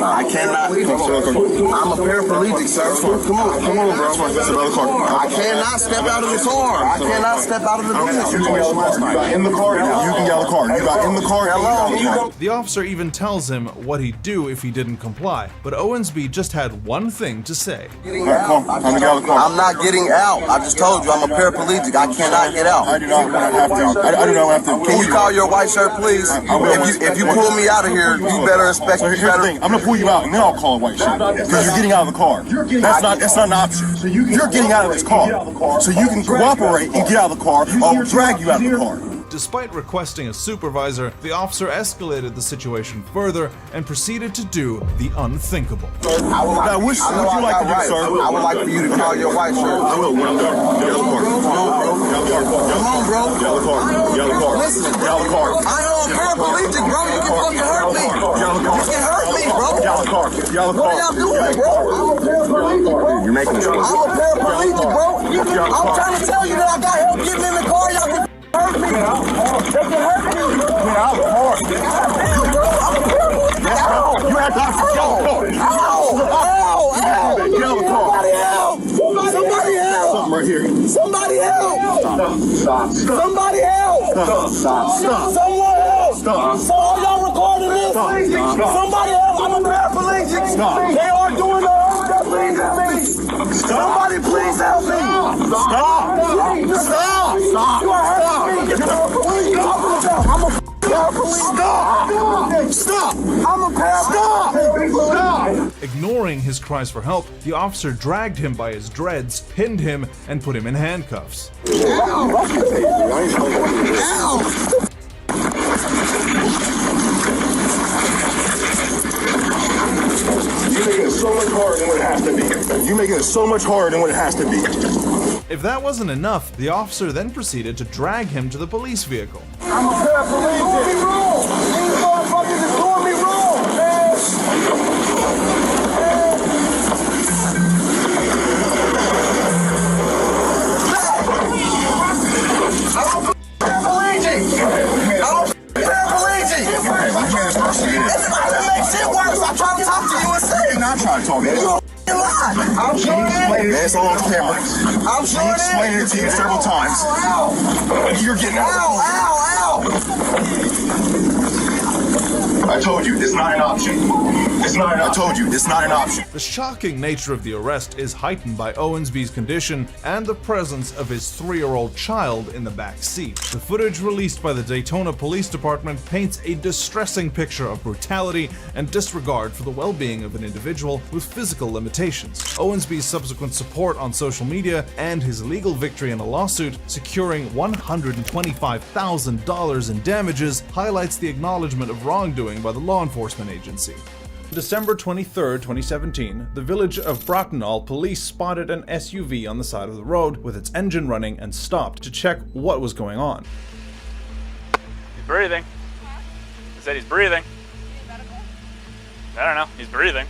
I cannot. I'm a paraplegic, sir. Come on, bro. I cannot step out of the car. I cannot step out of the vehicle. You got in the car. You can get out of the car. You got in the car. The officer even tells him what he'd do if he didn't comply, but Owensby just had one thing to say. I'm not getting out. I just told you I'm a paraplegic. I cannot get out. I do not have to. Can you call your white shirt, please? If you pull me out of here, you better expect. So here's the thing. I'm gonna pull you out, and then I'll call a white shirt because you're getting out of the car. That's not an option. You're getting out of this car, so you can cooperate and get out of the car. I'll drag you out of the car. Despite requesting a supervisor, the officer escalated the situation further and proceeded to do the unthinkable. Now, what would you like to do, sir? I would like for you to call your white shirt. I will. Come on, bro. Get out of the car. Listen, get out of the car. I am a paraplegic, bro. You can fucking hurt me. You can hurt me. out of the car. Get out of the car. What are y'all doing, bro? I'm a paraplegic, bro. You're making this. I'm a paraplegic, bro. I'm trying to tell you that I got help getting in the car. Y'all can hurt me. They can hurt me. Get out of the car. Damn, bro. I'm a paraplegic. Ow. You have to get out of the car. Ow. Ow. Ow. Get out of the car. Somebody help. Somebody help. Something right here. Somebody help. Stop. Somebody help. Stop. Someone help. Stop. So are y'all recording this? Stop. Somebody help. I'm a paraplegic. Stop. They are doing the help. Please help me. Somebody please help me. Stop. You are hurting me. I'm a paraplegic. Stop. I'm a paraplegic. Stop. Ignoring his cries for help, the officer dragged him by his dreads, pinned him, and put him in handcuffs. You're making it so much harder than what it has to be. You're making it so much harder than what it has to be. If that wasn't enough, the officer then proceeded to drag him to the police vehicle. I'm a paraplegic. You're doing me wrong. These motherfuckers is doing me wrong, man. I'm paraplegic. That makes it worse. I'm trying to talk to you and say. You're not trying to talk to me. You're lying. I'm sure it is. It's all on camera. I'm sure it is. Explained it to you several times. Ow. You're getting out. Ow. I told you, it's not an option. I told you, it's not an option. The shocking nature of the arrest is heightened by Owensby's condition and the presence of his 3-year-old child in the back seat. The footage released by the Daytona Police Department paints a distressing picture of brutality and disregard for the well-being of an individual with physical limitations. Owensby's subsequent support on social media and his legal victory in a lawsuit, securing $125,000 in damages, highlights the acknowledgement of wrongdoing by the law enforcement agency. December 23, 2017, the village of Bracknell police spotted an SUV on the side of the road with its engine running and stopped to check what was going on. He's breathing. He said he's breathing. I don't know. He's breathing.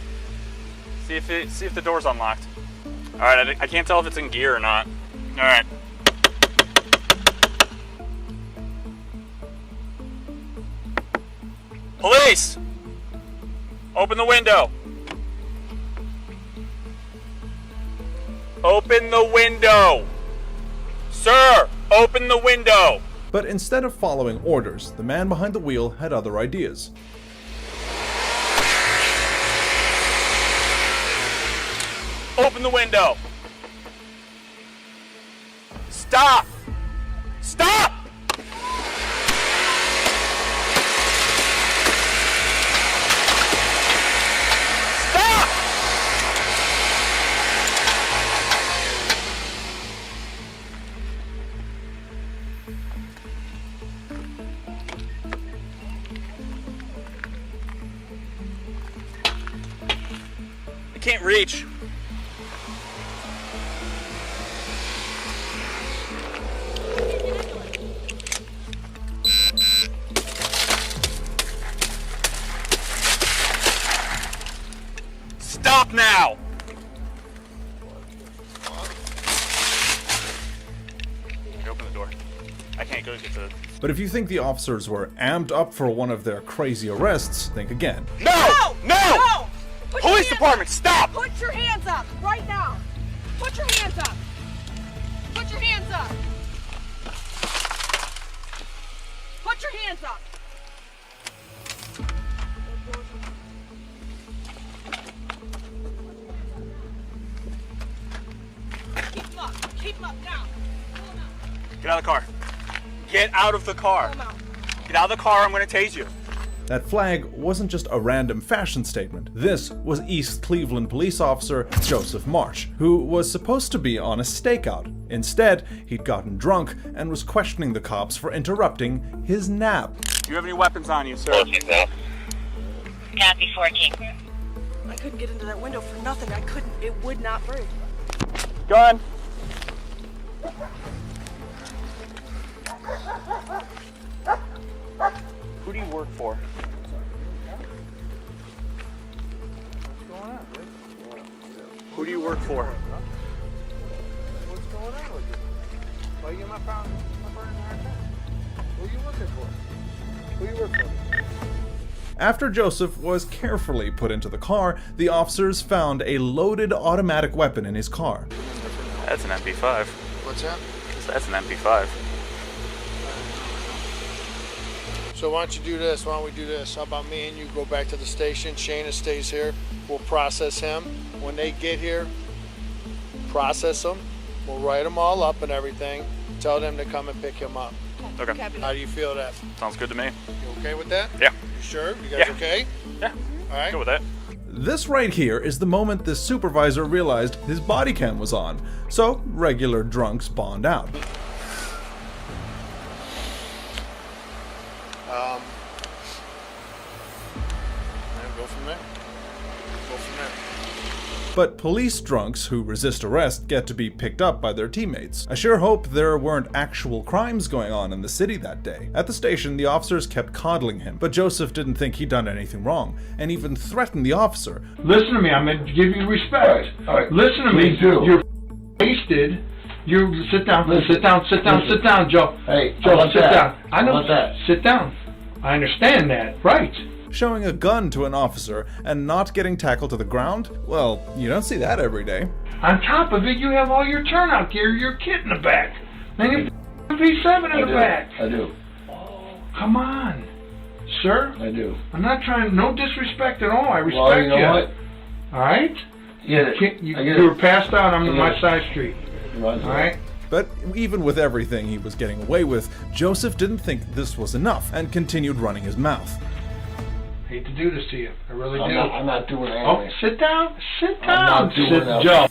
See if the door's unlocked. All right. I can't tell if it's in gear or not. All right. Police! Open the window. Open the window. Sir, open the window. But instead of following orders, the man behind the wheel had other ideas. Open the window. Stop. Stop! Can't reach. Stop now. Open the door. I can't go get the... But if you think the officers were amped up for one of their crazy arrests, think again. No! No! Police department, stop! Put your hands up right now. Put your hands up. Put your hands up. Put your hands up. Keep them up. Keep them up now. Get out of the car. Get out of the car. Get out of the car, I'm going to tase you. That flag wasn't just a random fashion statement. This was East Cleveland police officer Joseph Marsh, who was supposed to be on a stakeout. Instead, he'd gotten drunk and was questioning the cops for interrupting his nap. Do you have any weapons on you, sir? Copy 14. I couldn't get into that window for nothing. I couldn't. It would not break. Gun. Who do you work for? Who do you work for? What's going on with you? Why you get my phone? Who are you working for? Who you work for? After Joseph was carefully put into the car, the officers found a loaded automatic weapon in his car. That's an MP5. What's that? That's an MP5. So why don't you do this? Why don't we do this? How about me and you go back to the station? Shayna stays here. We'll process him. When they get here, process them. We'll write them all up and everything. Tell them to come and pick him up. Okay. How do you feel that? Sounds good to me. You okay with that? Yeah. You sure? You guys okay? Yeah. All right. Go with that. This right here is the moment the supervisor realized his body cam was on, so regular drunks bond out. Go from there. Go from there. But police drunks who resist arrest get to be picked up by their teammates. I sure hope there weren't actual crimes going on in the city that day. At the station, the officers kept coddling him, but Joseph didn't think he'd done anything wrong, and even threatened the officer. Listen to me, I'm going to give you respect. All right. Listen to me. do. You're wasted. You sit down. Sit down, Joe. Hey, Joe, sit down. I know. How about that? Sit down. I understand that. Right. Showing a gun to an officer and not getting tackled to the ground? Well, you don't see that every day. On top of it, you have all your turnout gear, your kit in the back. Then you have V7 in the back. I do. Oh, come on. Sir? I do. I'm not trying, no disrespect at all. I respect Well, you know you. what? All right? Get it. You were passed out on my side street. All right? But even with everything he was getting away with, Joseph didn't think this was enough and continued running his mouth. Hate to do this to you. I really do. I'm not doing anything. Oh, sit down. Sit I'm down. not doing that. Joe.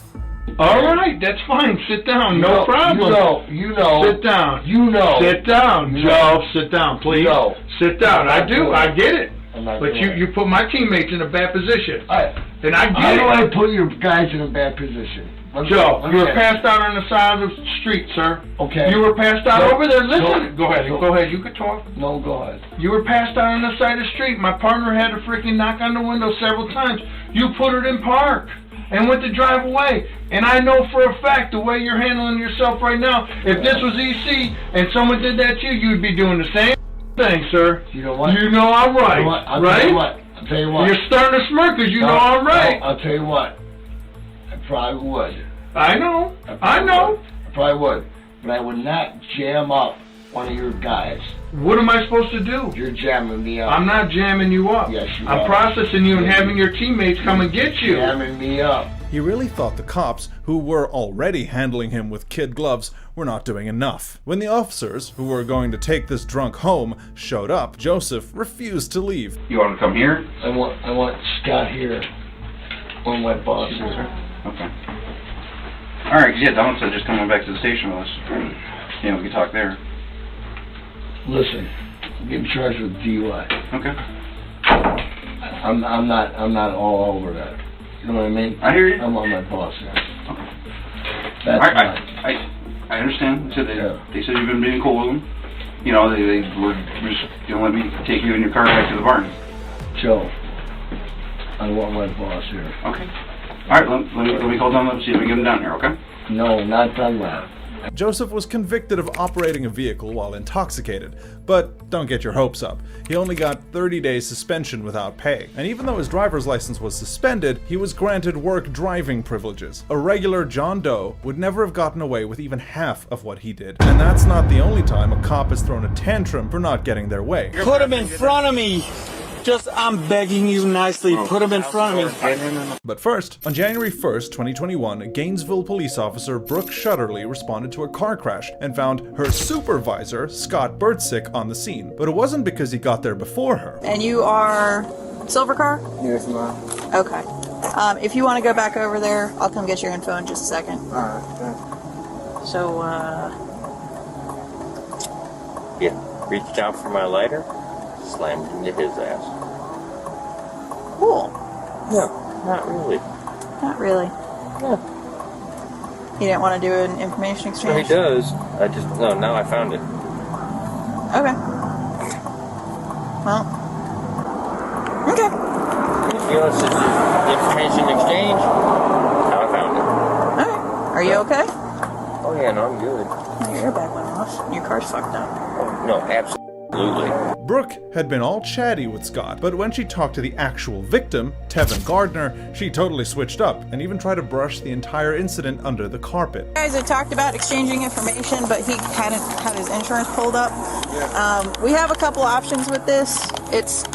All right, that's fine. Sit down. No problem. You know. Sit down. You know. Sit down, You Joe. know. Sit down, please. You know. Sit down. I do. I get it. But But you put my teammates in a bad position. And I get How it. do I put your guys in a bad position? Joe, you were passed out on the side of the street, sir. Okay. You were passed out So- over there. Listen. so- Go ahead. so- Go ahead. You can talk. No, go ahead. You were passed out on the side of the street. My partner had to freaking knock on the window several times. You put it in park and went to drive away. And I know for a fact the way you're handling yourself right now, if this was EC and someone did that to you, you'd be doing the same thing, sir. You know what? You know I'm right, You know what? I'll right? Tell you what. I'll tell you what. You're starting to smirk because you know I'm right. I'll tell you what. I probably would. I know. I probably know. would. I probably would. But I would not jam up one of your guys. What am I supposed to do? You're jamming me up. I'm not jamming you up. Yes, you I'm are. processing you and having your teammates come and get you. Jamming me up. He really thought the cops, who were already handling him with kid gloves, were not doing enough. When the officers, who were going to take this drunk home, showed up, Joseph refused to leave. You want to come here? I want Scott here. On my boss here. Okay. All right, yeah, Don said just coming back to the station with us. Yeah, we can talk there. Listen, I'm getting charged with DUI. Okay. I'm not all over that. You know what I mean? I hear you. I'm on my boss here. Okay. That's I understand. So they said you've been being cool with them. You know, they were just gonna let me take you in your car back to the barn. Joe, I want my boss here. Okay. All right, let me call Don and see if we can get him down here. Okay. No, not done that. Joseph was convicted of operating a vehicle while intoxicated, but don't get your hopes up. He only got 30 days suspension without pay, and even though his driver's license was suspended, he was granted work driving privileges. A regular John Doe would never have gotten away with even half of what he did, and that's not the only time a cop has thrown a tantrum for not getting their way. Put him in front of me! I'm begging you nicely, put him in front of me. But first, on January 1st, 2021, Gainesville police officer Brook Shutterly responded to a car crash and found her supervisor, Scott Bertsick, on the scene. But it wasn't because he got there before her. And you are Silver Car? Yes, ma'am. Okay. If you want to go back over there, I'll come get your info in just a second. Alright. So, Yeah, reached out for my lighter, slammed into his ass. Cool. No, not really. Not really. Yeah. You didn't want to do an information So he exchange? does. Now I found it. Okay. Well. Okay. You know, it's just the information exchange. Now I found you okay? Oh yeah, no, I'm good. Your airbag went off. Your car's fucked up. Oh, no, absolutely. Brooke had been all chatty with Scott, but when she talked to the actual victim, Tevin Gardner, she totally switched up and even tried to brush the entire incident under the carpet. You guys had talked about exchanging information, but he hadn't had his insurance pulled up. We have a couple options with this. It's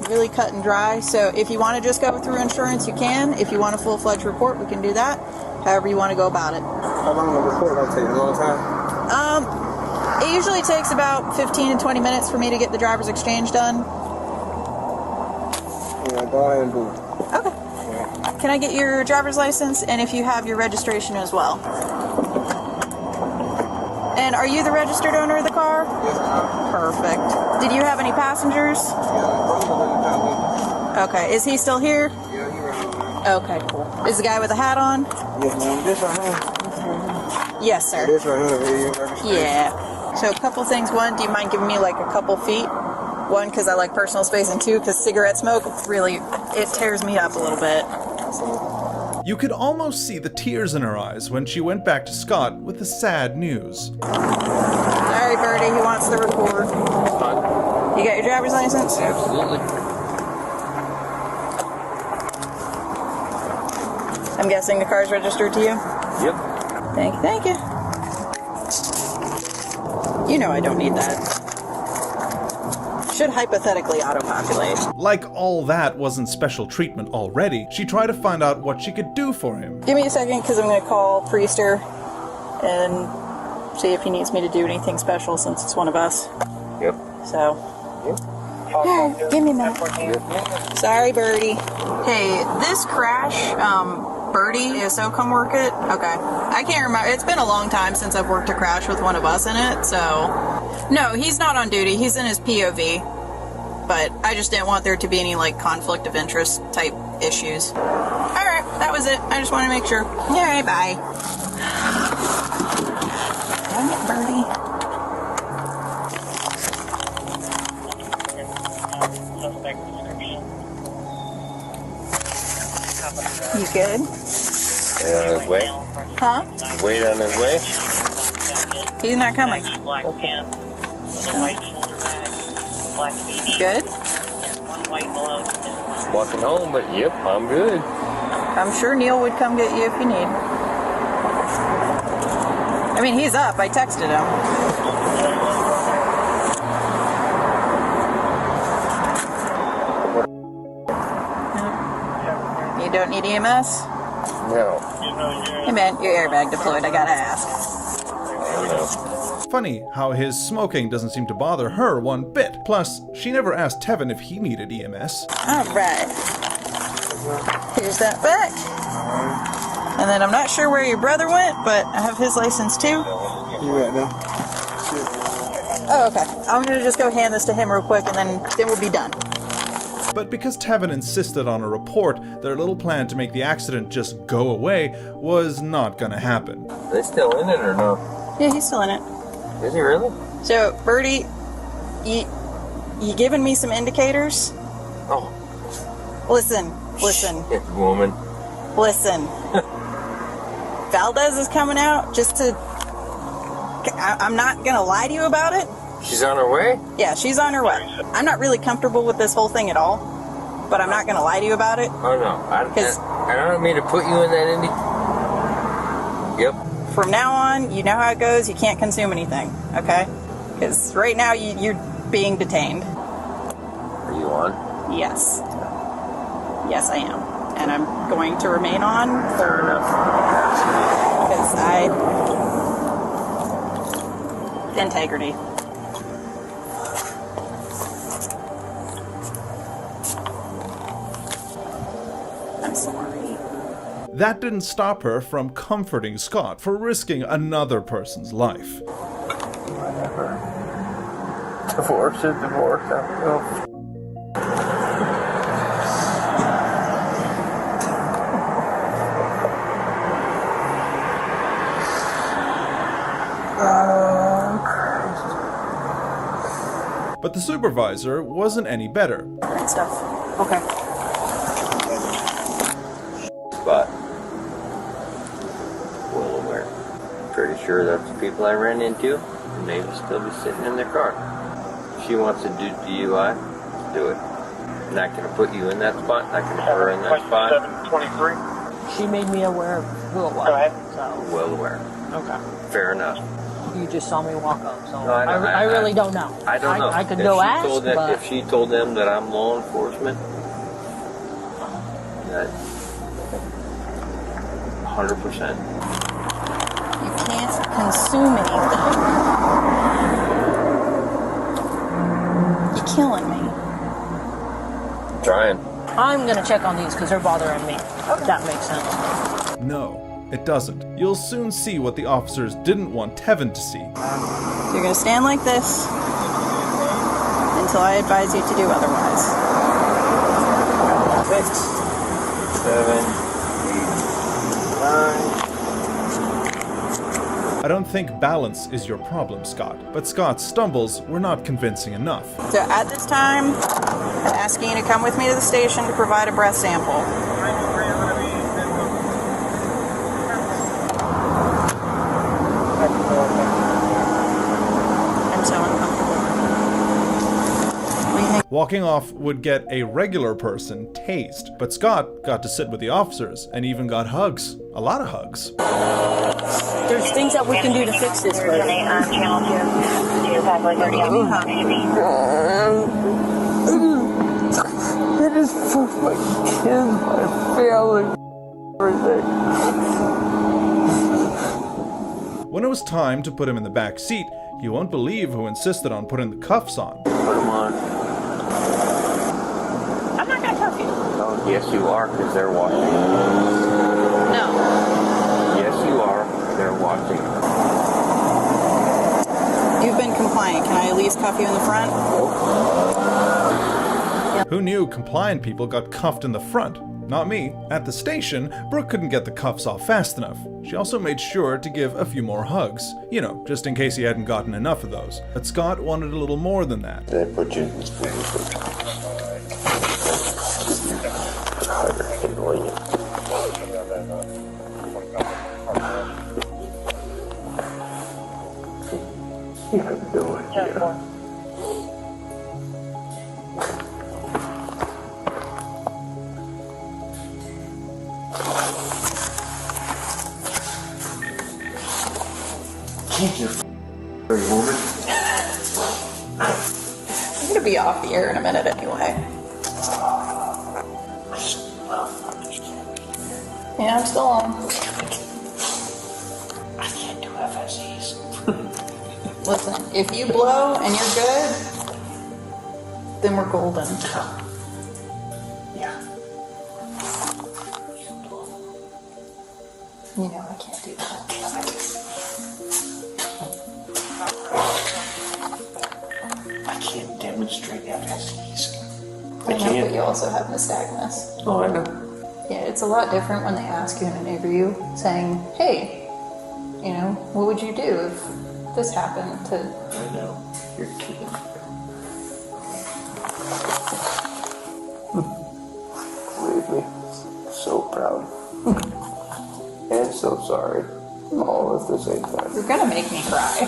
really cut and dry, so if you want to just go through insurance, you can. If you want a full-fledged report, we can do that. However you want to go about it. How long will the report gonna take? A long time? It usually takes about 15 to 20 minutes for me to get the driver's exchange done. Yeah, go ahead and do it. Okay. Can I get your driver's license and if you have your registration as well? And are you the registered owner of the car? Yes, ma'am. Perfect. Did you have any passengers? Okay. Is he still here? Yeah, he's right. Okay, cool. Is the guy with the hat on? Yes, ma'am. This right here. Yes, sir. This right here. Yeah. So a couple things. One, do you mind giving me like a couple feet? One, because I like personal space, and two, because cigarette smoke really, it tears me up a little bit. You could almost see the tears in her eyes when she went back to Scott with the sad news. Sorry, Birdie, he wants the report. You got your driver's license? Absolutely. I'm guessing the car's registered to you? Yep. Thank you, thank you. You know I don't need that. Should hypothetically auto-populate. Like all that wasn't special treatment already, she tried to find out what she could do for him. Give me a second, because I'm going to call Priester and see if he needs me to do anything special since it's one of us. Yep. So, here, give me that. Sorry, Birdie. Hey, this crash, Birdie, is so come work it? Okay. I can't remember. It's been a long time since I've worked a crash with one of us in it, so... No, he's not on duty. He's in his POV. But I just didn't want there to be any, like, conflict of interest type issues. Alright, that was it. I just wanted to make sure. Alright, bye. Dang it, Birdie. You good? Wait on his way? Huh? Wait on his way? He's not coming. Okay. Good? Walking home, but yep, I'm good. I'm sure Neil would come get you if you need. I mean, he's up. I texted him. You don't need EMS? No. Hey man, your airbag deployed. I gotta ask. Funny how his smoking doesn't seem to bother her one bit. Plus, she never asked Tevin if he needed EMS. Alright. Here's that back. And then I'm not sure where your brother went, but I have his license too. You right now? Oh, okay. I'm gonna just go hand this to him real quick and then we'll be done. But because Tevin insisted on a report, their little plan to make the accident just go away was not gonna happen. Are they still in it or no? Yeah, he's still in it. Is he really? So, Birdie, you giving me some indicators? Oh. Listen. Shit, woman. Listen. Valdez is coming out just to... I'm not gonna lie to you about it. She's on her way? Yeah, she's on her way. I'm not really comfortable with this whole thing at all, but I'm not gonna lie to you about it. Oh no, I don't mean to put you in that Indy. Yep. From now on, you know how it goes. You can't consume anything, okay? Because right now you're being detained. Are you on? Yes. Yes, I am. And I'm going to remain on for... Because integrity. I'm sorry. That didn't stop her from comforting Scott for risking another person's life. Whatever. Divorce is divorce. But the supervisor wasn't any better. Great stuff. Okay. But we'll sure that's the people I ran into, and they will still be sitting in their car. If she wants to do DUI, do it. I'm not going to put you in that spot, not going to put her in that spot. 723. She made me aware of who it was. Go ahead. So. Well aware. Okay. Fair enough. You just saw me walk up, so No, I really don't know. I don't know. I could go ask, but... If she told them that I'm law enforcement, that 100%. You can't consume anything. You're killing me. Trying. I'm gonna check on these because they're bothering me. If that makes sense. No, it doesn't. You'll soon see what the officers didn't want Tevin to see. You're gonna stand like this until I advise you to do otherwise. 6, 7, 8, 9. I don't think balance is your problem, Scott, but Scott's stumbles were not convincing enough. So at this time, I'm asking you to come with me to the station to provide a breath sample. I'm so uncomfortable. What do you think? Walking off would get a regular person tased, but Scott got to sit with the officers and even got hugs. A lot of hugs. There's things that we can do to fix this, Bertie. It is for my kids, my family, everything. When it was time to put him in the back seat, you won't believe who insisted on putting the cuffs on. Put them on. I'm not gonna cuff you. Oh, yes, you are, because they're watching. No. Yes, you are. They're watching. You've been compliant. Can I at least cuff you in the front? Who knew compliant people got cuffed in the front? Not me. At the station, Brook couldn't get the cuffs off fast enough. She also made sure to give a few more hugs. You know, just in case he hadn't gotten enough of those. But Scott wanted a little more than that. They put you in this place. You can do it, yeah. Can't you woman? I'm gonna be off the air in a minute anyway. Yeah, I'm still on. I can't do FSEs. Listen, if you blow and you're good, then we're golden. Yeah. You know I can't do that. I can't demonstrate FSEs. I know, but you also have nystagmus. Oh, I know. Yeah, it's a lot different when they ask you in an interview, saying, hey, you know, what would you do if this happened to... I know. You're kidding. Believe me, so proud. And so sorry. All at the same time. You're gonna make me cry.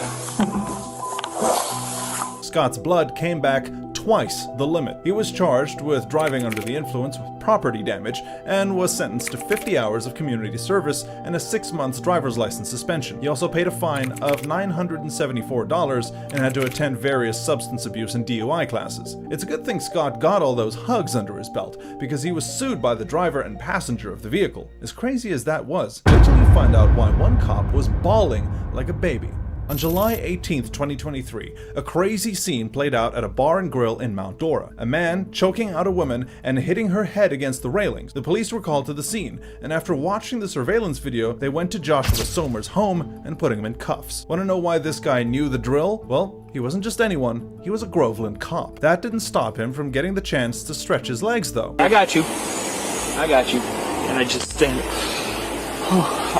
Scott's blood came back twice the limit. He was charged with driving under the influence with property damage and was sentenced to 50 hours of community service and a 6-month driver's license suspension. He also paid a fine of $974 and had to attend various substance abuse and DUI classes. It's a good thing Scott got all those hugs under his belt, because he was sued by the driver and passenger of the vehicle. As crazy as that was, until you find out why one cop was bawling like a baby. On July 18th, 2023, a crazy scene played out at a bar and grill in Mount Dora. A man choking out a woman and hitting her head against the railings. The police were called to the scene, and after watching the surveillance video, they went to Joshua Somer's home and put him in cuffs. Want to know why this guy knew the drill? Well, he wasn't just anyone, he was a Groveland cop. That didn't stop him from getting the chance to stretch his legs, though. I got you. And I just stand.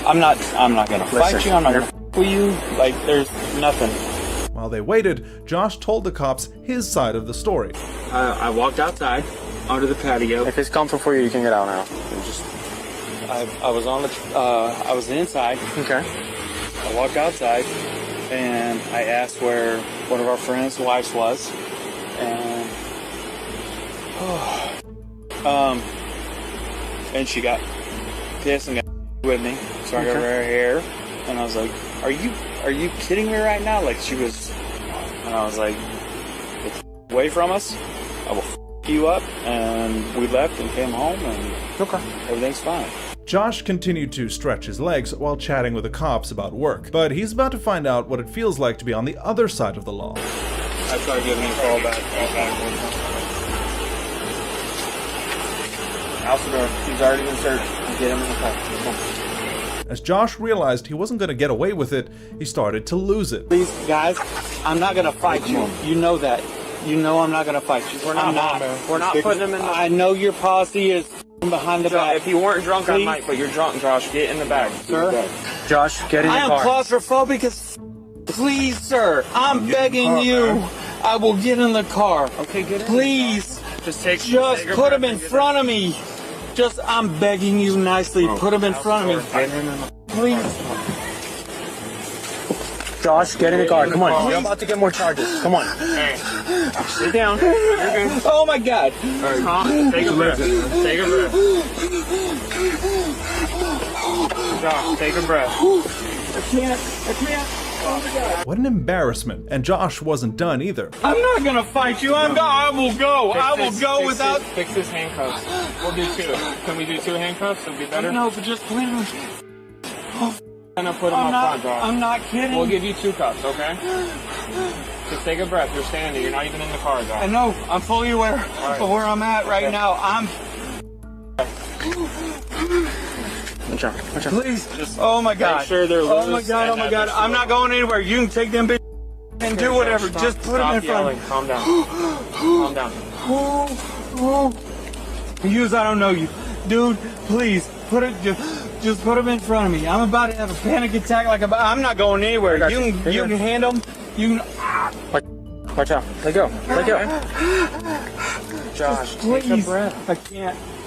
I'm not gonna fight you. I'm not gonna for you. Like, there's nothing. While they waited, Josh told the cops his side of the story. I walked outside onto the patio. If it's comfortable for you, you can get out now. I was on the I was inside. Okay. I walked outside and I asked where one of our friends' wives was, and and she got pissed and got with me, so I got her hair, and I was like, are you kidding me right now? Like, she was, and I was like, get away from us, I will you up, and we left and came home, and everything's fine. Josh continued to stretch his legs while chatting with the cops about work, but he's about to find out what it feels like to be on the other side of the law. I started giving you a call back. House door. He's already been searched. Get him in the car. As Josh realized he wasn't going to get away with it, he started to lose it. Please, guys, I'm not going to fight you. You know that. You know I'm not going to fight you. We're not putting him in the... I know your policy is behind the back. If you weren't drunk, Please. I might, but you're drunk, Josh. Get in the bag. Sir? Josh, get in the car. I am claustrophobic as... Please, sir. I'm begging you. I will get in the car. Okay, get in. Please. Just put him in front of me. I'm begging you nicely. Put him in front of me. Please. Josh, get in the car. Come on. You're about to get more charges. Come on. Hey. Sit down. Oh my God. Right. Take a breath. Take a breath. Josh, take a breath. I can't. Oh my God. What an embarrassment, and Josh wasn't done either. I'm not gonna fight you. I will go. Without... Fix his handcuffs. We'll do 2. Can we do 2 handcuffs? It'll be better. No, but just please. I'm gonna put him up front, Josh. I'm not kidding. We'll give you 2 cuffs, okay? Just take a breath. You're standing. You're not even in the car, Josh. I know. I'm fully aware of where I'm at right now. Watch out. Please. Oh my God. Make sure they're loose. Oh my God. I'm not going anywhere. You can take them and do whatever. Josh, just put them in front of me. Calm down. Calm down. I don't know you. Dude, please. Just put them in front of me. I'm about to have a panic attack. I'm not going anywhere. You can handle them. You can... Watch out. Let go. Josh, please. Take a breath. I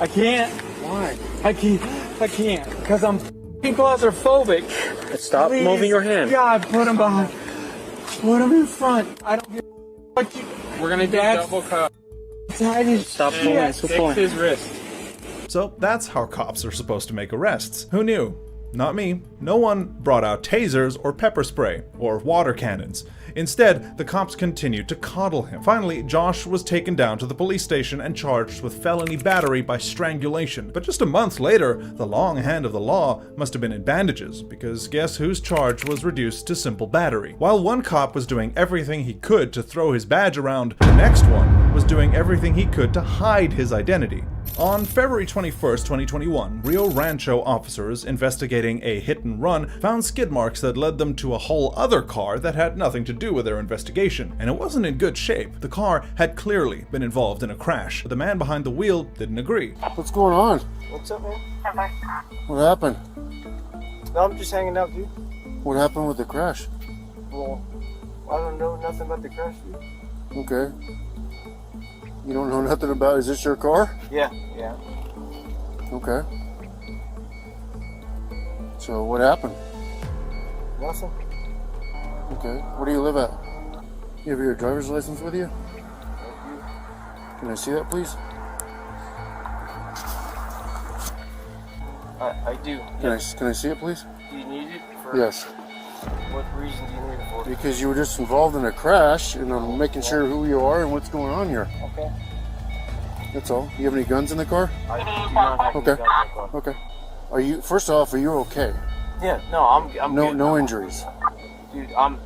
can't. Why? I can't. Because I'm claustrophobic. Stop moving your hand. God, put them behind. Put them in front. I don't give what you... We're going to do double cup. Stop pulling. Fix his wrist. So that's how cops are supposed to make arrests. Who knew? Not me. No one brought out tasers or pepper spray or water cannons. Instead, the cops continued to coddle him. Finally, Josh was taken down to the police station and charged with felony battery by strangulation. But just a month later, the long hand of the law must have been in bandages, because guess whose charge was reduced to simple battery? While one cop was doing everything he could to throw his badge around, the next one was doing everything he could to hide his identity. On February 21st, 2021, Rio Rancho officers investigating a hit-and-run found skid marks that led them to a whole other car that had nothing to do with their investigation, and it wasn't in good shape. The car had clearly been involved in a crash, but the man behind the wheel didn't agree. What's going on? What's up, man? What happened? No, I'm just hanging out, dude. What happened with the crash? Well, I don't know nothing about the crash, dude. Okay. You don't know nothing about, is this your car? Yeah. Okay. So what happened? Nothing. Okay. Where do you live at? You have your driver's license with you? Can I see that, please? I do. Can I see it, please? Do you need it for? Yes. What reason do you need it for? Because you were just involved in a crash, and I'm making sure who you are and what's going on here. Okay. That's all. You have any guns in the car? I do not have any guns in the car. Okay. Are you? First off, are you okay? Yeah. No, I'm good. No injuries. Dude, I'm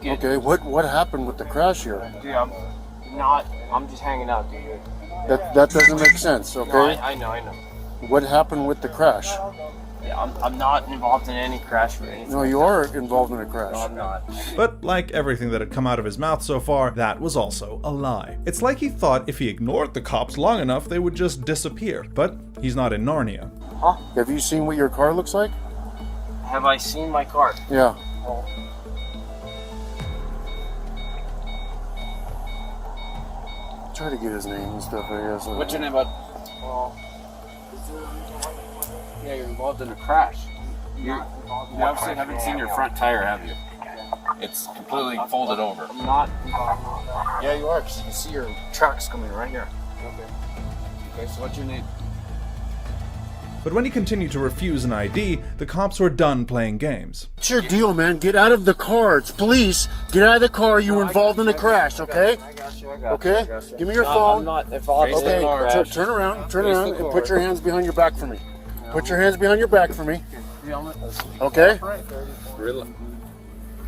good. Okay. What happened with the crash here? Dude, I'm just hanging out, dude. That doesn't make sense. Okay. No, I know. What happened with the crash? Yeah, I'm not involved in any crash or anything. No, you are involved in a crash. No, I'm not. But like everything that had come out of his mouth so far, that was also a lie. It's like he thought if he ignored the cops long enough, they would just disappear. But he's not in Narnia. Huh? Have you seen what your car looks like? Have I seen my car? Yeah. Oh. Try to get his name and stuff, I guess. What's your name, bud? Well, Yeah, you're involved in a crash. You obviously haven't seen your front tire, have you? It's completely folded over. I'm not. Yeah, you are, because you can see your tracks coming right here. Okay, so what's your name? But when he continued to refuse an ID, the cops were done playing games. What's your deal, man? Get out of the car. It's police. Get out of the car. You were involved in the crash, okay? Okay? Give me your phone. I'm not involved in the crash. Okay, turn around and put your hands behind your back for me. Put your hands behind your back for me. Okay?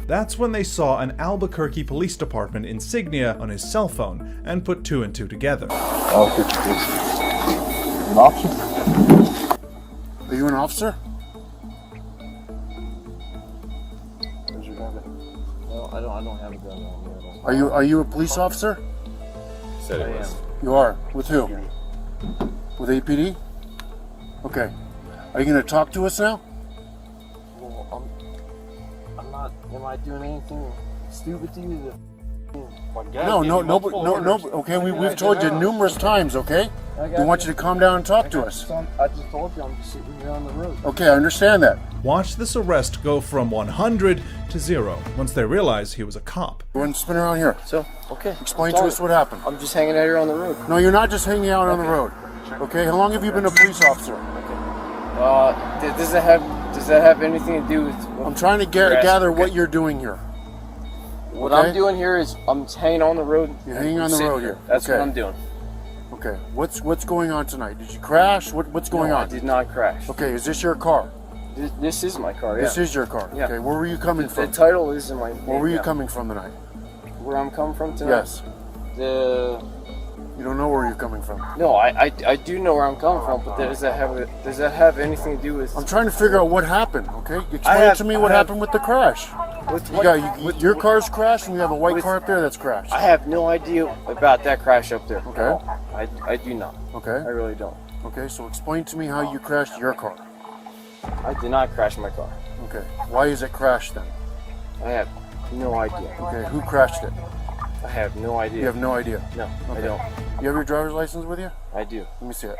That's when they saw an Albuquerque Police Department insignia on his cell phone and put two and two together. An officer? Are you an officer? Where's your gun? No, I don't have a gun on me. Are you a police officer? Said it was. You are. With who? With APD? Okay. Are you going to talk to us now? Well, I'm not. Am I doing anything stupid to you? No. Okay, we've told you numerous times. Okay. We want you to calm down and talk to us. I just told you I'm just sitting here on the road. Okay, I understand that. Watch this arrest go from 100 to 0 once they realized he was a cop. Go ahead and spin around here. So, okay. Explain to us what happened. I'm just hanging out here on the road. No, you're not just hanging out on the road. Okay, how long have you been a police officer? Does that have anything to do with? I'm trying to gather what you're doing here. What I'm doing here is I'm hanging on the road. You're hanging on the road here. That's what I'm doing. Okay. What's going on tonight? Did you crash? What's going on? I did not crash. Okay. Is this your car? This is my car. Yeah. This is your car. Yeah. Okay. Where were you coming from? The title is in my. Where were you coming from tonight? Where I'm coming from tonight? Yes. You don't know where you're coming from? No, I do know where I'm coming from, but does that have anything to do with? I'm trying to figure out what happened. Okay. Explain to me what happened with the crash. Your car's crashed, and you have a white car up there that's crashed. I have no idea about that crash up there. Okay. I do not. Okay. I really don't. Okay, so explain to me how you crashed your car. I did not crash my car. Okay. Why is it crashed then? I have no idea. Okay, who crashed it? I have no idea. You have no idea? No, okay. I don't. You have your driver's license with you? I do. Let me see it.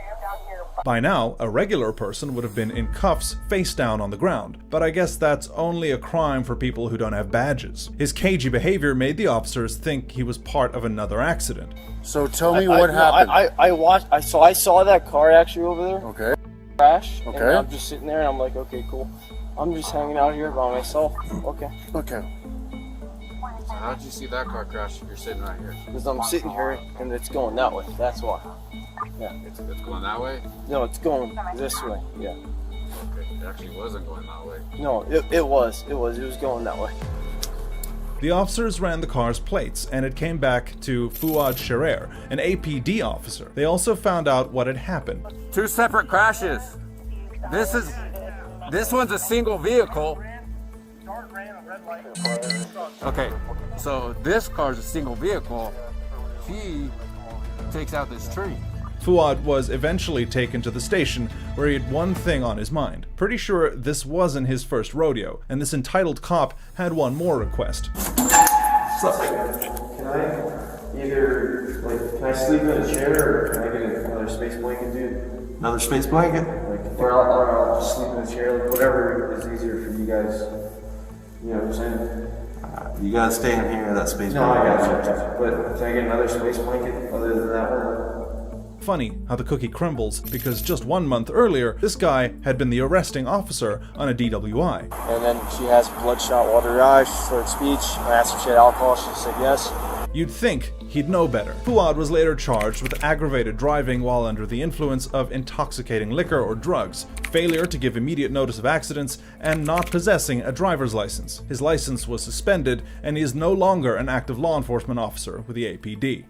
By now, a regular person would have been in cuffs, face down on the ground, but I guess that's only a crime for people who don't have badges. His cagey behavior made the officers think he was part of another accident. So tell me what happened. I saw that car actually over there. Okay. Crash. Okay. And I'm just sitting there and I'm like, okay, cool. I'm just hanging out here by myself. Okay. Okay. So how did you see that car crash if you're sitting right here? Because I'm sitting here and it's going that way. That's why. Yeah. It's going that way? No, it's going this way. Yeah. Okay. It actually wasn't going that way. No, it was. It was going that way. The officers ran the car's plates, and it came back to Fuad Scherer, an APD officer. They also found out what had happened. 2 separate crashes. This one's a single vehicle. Okay, so this car's a single vehicle. He takes out this tree. Fuad was eventually taken to the station, where he had one thing on his mind. Pretty sure this wasn't his first rodeo, and this entitled cop had one more request. Can I sleep in a chair, or can I get another space blanket, dude? Another space blanket? Or I'll just sleep in a chair, whatever is easier for you guys. You know what I'm saying? You gotta stay in here, that space blanket. No, I got you. But can I get another space blanket other than that one? Funny how the cookie crumbles, because just 1 month earlier, this guy had been the arresting officer on a DWI. And then she has bloodshot watery eyes, she slurred speech. I asked if she had alcohol, she said yes. You'd think he'd know better. Fuad was later charged with aggravated driving while under the influence of intoxicating liquor or drugs, failure to give immediate notice of accidents, and not possessing a driver's license. His license was suspended, and he is no longer an active law enforcement officer with the APD.